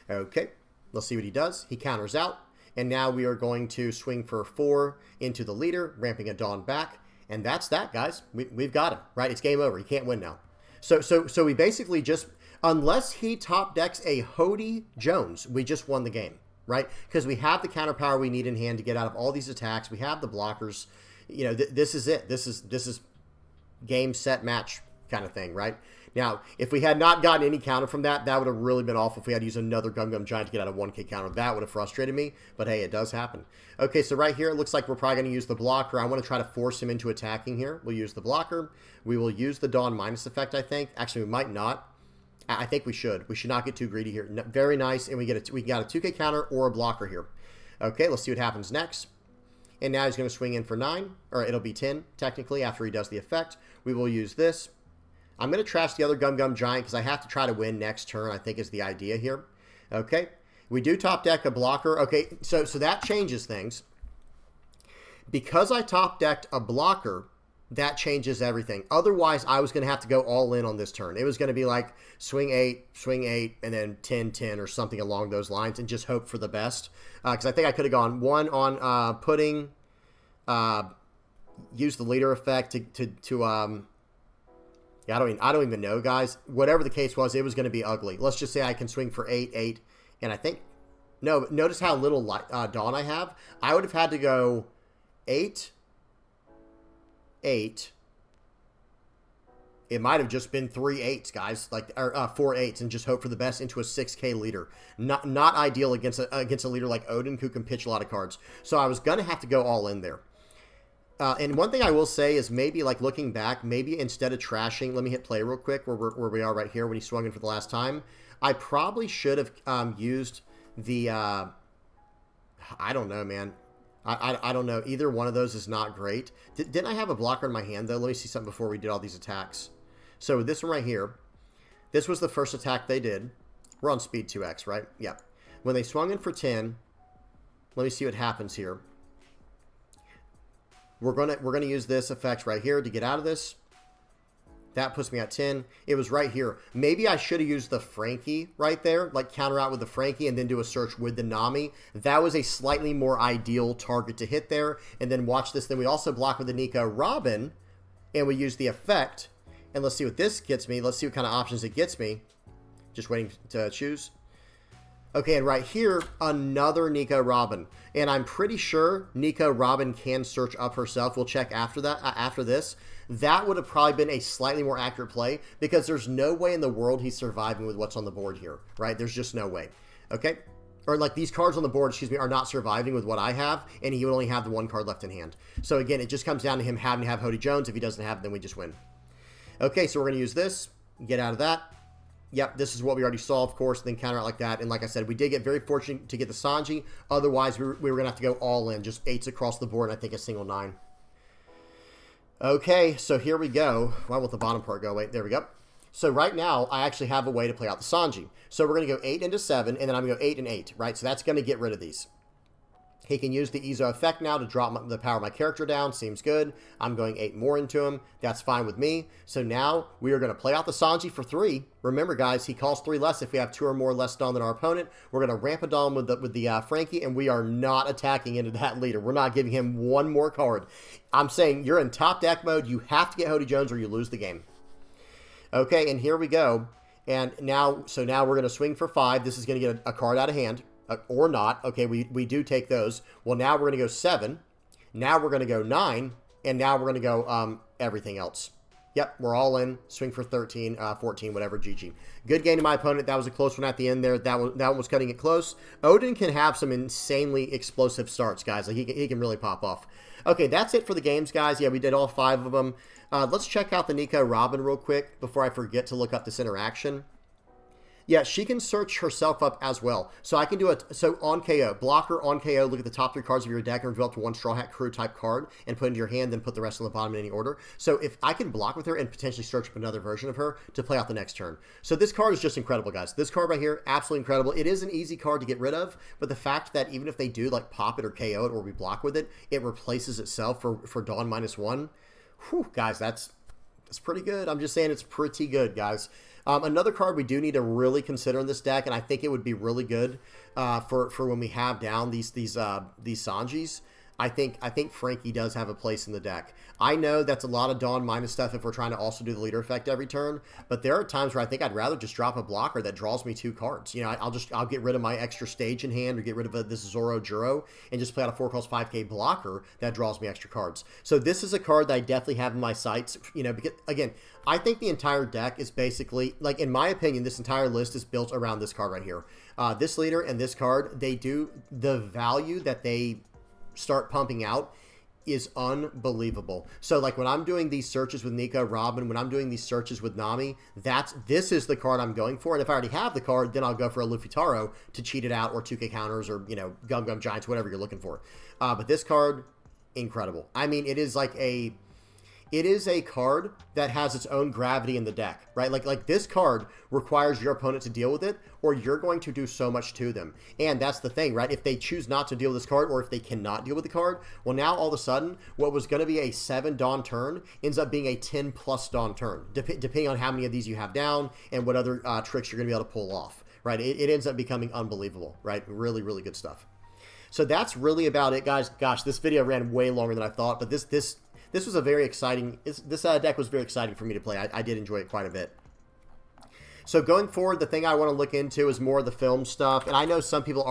S1: Okay, let's see what he does. He counters out, and now we are going to swing for 4 into the leader, ramping a Dawn back, and that's that, guys. We've got him, right? It's game over. He can't win now. So we basically just, unless he top decks a Hody Jones, we just won the game. Right? Because we have the counter power we need in hand to get out of all these attacks. We have the blockers. You know, this is it. This is game, set, match kind of thing, right? Now, if we had not gotten any counter from that, that would have really been awful if we had to use another Gum Gum Giant to get out of 1K counter. That would have frustrated me, but hey, it does happen. Okay, so right here, it looks like we're probably going to use the blocker. I want to try to force him into attacking here. We'll use the blocker. We will use the Dawn minus effect, I think. Actually, we might not. I think we should. We should not get too greedy here. Very nice, and we got a 2K counter or a blocker here. Okay, let's see what happens next. And now he's going to swing in for 9, or it'll be 10, technically, after he does the effect. We will use this. I'm going to trash the other Gum Gum Giant because I have to try to win next turn, I think is the idea here. Okay, we do top deck a blocker. Okay, so that changes things. Because I top decked a blocker, that changes everything. Otherwise, I was going to have to go all in on this turn. It was going to be like swing 8, and then 10, 10, or something along those lines, and just hope for the best. Because I think I could have gone 1 on putting, use the leader effect yeah, I don't even know, guys. Whatever the case was, it was going to be ugly. Let's just say I can swing for 8, 8, and I think, no, notice how little Dawn I have. I would have had to go 8, 8, It might have just been 3 8s, guys, like or 4 8s, and just hope for the best into a 6K leader. Not ideal against a leader like Odin, who can pitch a lot of cards. So I was gonna have to go all in there. And one thing I will say is maybe, like, looking back, maybe instead of trashing, let me hit play real quick where we are right here when he swung in for the last time. I probably should have used the, I don't know, man. I don't know. Either one of those is not great. Didn't I have a blocker in my hand, though? Let me see something before we did all these attacks. So this one right here, this was the first attack they did. We're on speed 2x, right? Yeah. When they swung in for 10, let me see what happens here. We're gonna use this effect right here to get out of this. That puts me at 10. It was right here. Maybe I should have used the Frankie right there, like counter out with the Frankie and then do a search with the Nami. That was a slightly more ideal target to hit there. And then watch this. Then we also block with the Nico Robin, and we use the effect. And let's see what this gets me. Let's see what kind of options it gets me. Just waiting to choose. Okay, and right here, another Nico Robin. And I'm pretty sure Nico Robin can search up herself. We'll check after that, after this. That would have probably been a slightly more accurate play because there's no way in the world he's surviving with what's on the board here, right? There's just no way, okay? Or like these cards on the board, excuse me, are not surviving with what I have, and he would only have the one card left in hand. So again, it just comes down to him having to have Hody Jones. If he doesn't have it, then we just win. Okay, so we're going to use this, get out of that. Yep, this is what we already saw, of course, then counter out like that. And like I said, we did get very fortunate to get the Sanji. Otherwise, we were going to have to go all in, just 8s across the board, and I think a single 9. Okay, so here we go. Why won't the bottom part go away? There we go. So right now, I actually have a way to play out the Sanji. So we're going to go 8 into 7, and then I'm going to go 8 and 8, right? So that's going to get rid of these. He can use the Izo effect now to drop the power of my character down. Seems good. I'm going 8 more into him. That's fine with me. So now we are going to play out the Sanji for 3. Remember, guys, he calls 3 less if we have 2 or more less Dawn than our opponent. We're going to ramp a Dawn with the Frankie, and we are not attacking into that leader. We're not giving him one more card. I'm saying you're in top deck mode. You have to get Hody Jones or you lose the game. Okay, and here we go. And now, so now we're going to swing for 5. This is going to get a card out of hand. Or not. Okay, we do take those. Well, now we're going to go 7. Now we're going to go 9. And now we're going to go everything else. Yep, we're all in. Swing for 13, 14, whatever, GG. Good game to my opponent. That was a close one at the end there. That one was cutting it close. Odin can have some insanely explosive starts, guys. Like he can really pop off. Okay, that's it for the games, guys. Yeah, we did all 5 of them. Let's check out the Nico Robin real quick before I forget to look up this interaction. Yeah, she can search herself up as well. So I can do it. So on KO, blocker on KO, look at the top 3 cards of your deck and reveal up to 1 Straw Hat Crew type card and put into your hand, then put the rest on the bottom in any order. So if I can block with her and potentially search up another version of her to play out the next turn. So this card is just incredible, guys. This card right here, absolutely incredible. It is an easy card to get rid of, but the fact that even if they do like pop it or KO it or we block with it, it replaces itself for Dawn -1. Whew, guys, that's pretty good. I'm just saying it's pretty good, guys. Another card we do need to really consider in this deck, and I think it would be really good for when we have down these Sanjis. I think Frankie does have a place in the deck. I know that's a lot of Dawn minus stuff if we're trying to also do the leader effect every turn, but there are times where I think I'd rather just drop a blocker that draws me 2 cards. You know, I'll get rid of my extra stage in hand or get rid of this Zoro Juro and just play out a 4 cost 5k blocker that draws me extra cards. So this is a card that I definitely have in my sights, you know, because again, I think the entire deck is basically, like in my opinion, this entire list is built around this card right here. This leader and this card, they do the value that they start pumping out is unbelievable. So like when I'm doing these searches with Nico Robin, when I'm doing these searches with Nami, this is the card I'm going for. And if I already have the card, then I'll go for a Luffy Taro to cheat it out or 2k counters or, you know, Gum Gum Giants, whatever you're looking for. But this card, incredible. I mean, it is like it is a card that has its own gravity in the deck, right? Like this card requires your opponent to deal with it, or you're going to do so much to them. And that's the thing, right? If they choose not to deal with this card, or if they cannot deal with the card, well, now all of a sudden, what was going to be a 7 Dawn turn ends up being a 10 plus Dawn turn, depending on how many of these you have down and what other tricks you're going to be able to pull off, right? It ends up becoming unbelievable, right? Really, really good stuff. So that's really about it, guys. Gosh, this video ran way longer than I thought, but this was a very exciting, this deck was very exciting for me to play. I did enjoy it quite a bit. So going forward, the thing I want to look into is more of the film stuff. And I know some people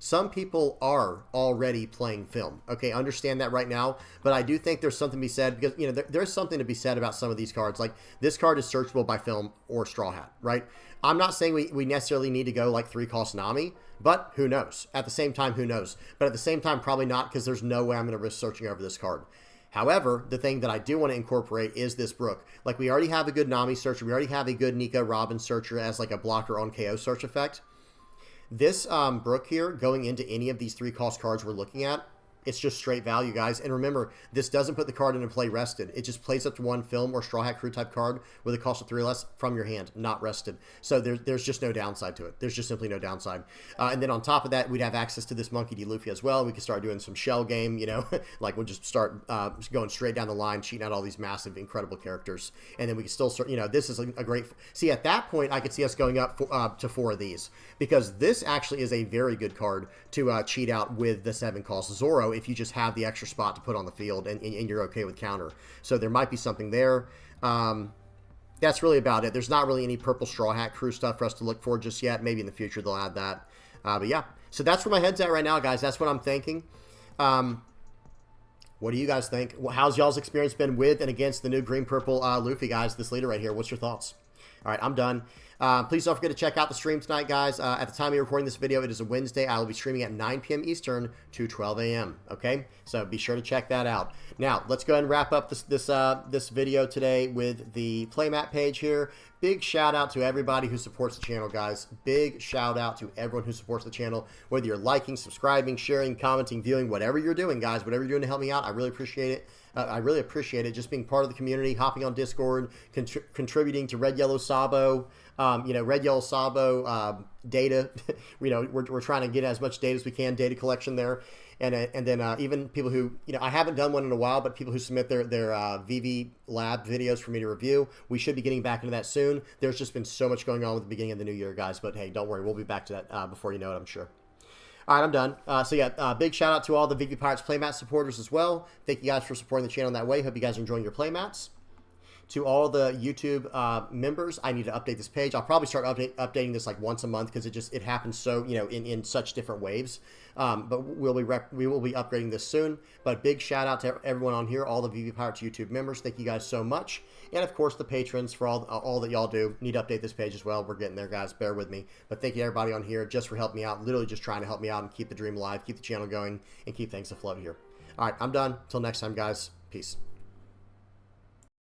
S1: some people are already playing film. Okay, understand that right now, but I do think there's something to be said, because, you know, there's something to be said about some of these cards. Like, this card is searchable by film or Straw Hat, right? I'm not saying we necessarily need to go like 3-cost Nami, but who knows? At the same time, who knows? But at the same time, probably not, because there's no way I'm going to risk searching over this card. However, the thing that I do want to incorporate is this Brook. Like, we already have a good Nami searcher. We already have a good Nico Robin searcher as like a blocker on KO search effect. This Brook here, going into any of these 3-cost cards we're looking at, it's just straight value, guys. And remember, this doesn't put the card into play rested. It just plays up to 1 film or Straw Hat Crew type card with a cost of 3 or less from your hand, not rested. So there's just no downside to it. There's just simply no downside. And then on top of that, we'd have access to this Monkey D. Luffy as well. We could start doing some shell game, you know, like we'll just start going straight down the line, cheating out all these massive, incredible characters. And then we can still start, you know, this is a great... See, at that point, I could see us going up to 4 of these, because this actually is a very good card to cheat out with the 7-cost Zoro if you just have the extra spot to put on the field and you're okay with counter. So there might be something there. That's really about it. There's not really any purple Straw Hat Crew stuff for us to look for just yet. Maybe in the future they'll add that. But yeah, so that's where my head's at right now, guys. That's what I'm thinking. What do you guys think? How's y'all's experience been with and against the new green-purple Luffy, guys? This leader right here. What's your thoughts? All right, I'm done. Please don't forget to check out the stream tonight, guys. At the time of recording this video, it is a Wednesday. I will be streaming at 9 p.m. Eastern to 12 a.m. Okay, so be sure to check that out. Now, let's go ahead and wrap up this video today with the playmat page here. Big shout out to everybody who supports the channel, guys. Big shout out to everyone who supports the channel, whether you're liking, subscribing, sharing, commenting, viewing, whatever you're doing, guys. Whatever you're doing to help me out, I really appreciate it. I really appreciate it, just being part of the community, hopping on Discord, contributing to Red Yellow Sabo, you know, Red Yellow Sabo data. You know, we're trying to get as much data as we can, data collection there, and then even people who, you know, I haven't done one in a while, but people who submit their VV Lab videos for me to review, we should be getting back into that soon. There's just been so much going on with the beginning of the new year, guys. But hey, don't worry, we'll be back to that before you know it, I'm sure. All right, I'm done. So yeah, big shout out to all the VV Pirates playmat supporters as well. Thank you guys for supporting the channel in that way. Hope you guys are enjoying your playmats. To all the YouTube members, I need to update this page. I'll probably start updating this like once a month, because it happens so, you know, in such different waves. But we will be upgrading this soon. But big shout out to everyone on here, all the VV Pirates YouTube members. Thank you guys so much. And of course the patrons for all that y'all do. Need to update this page as well. We're getting there, guys. Bear with me. But thank you everybody on here just for helping me out. Literally just trying to help me out and keep the dream alive, keep the channel going, and keep things afloat here. All right, I'm done. Till next time, guys. Peace.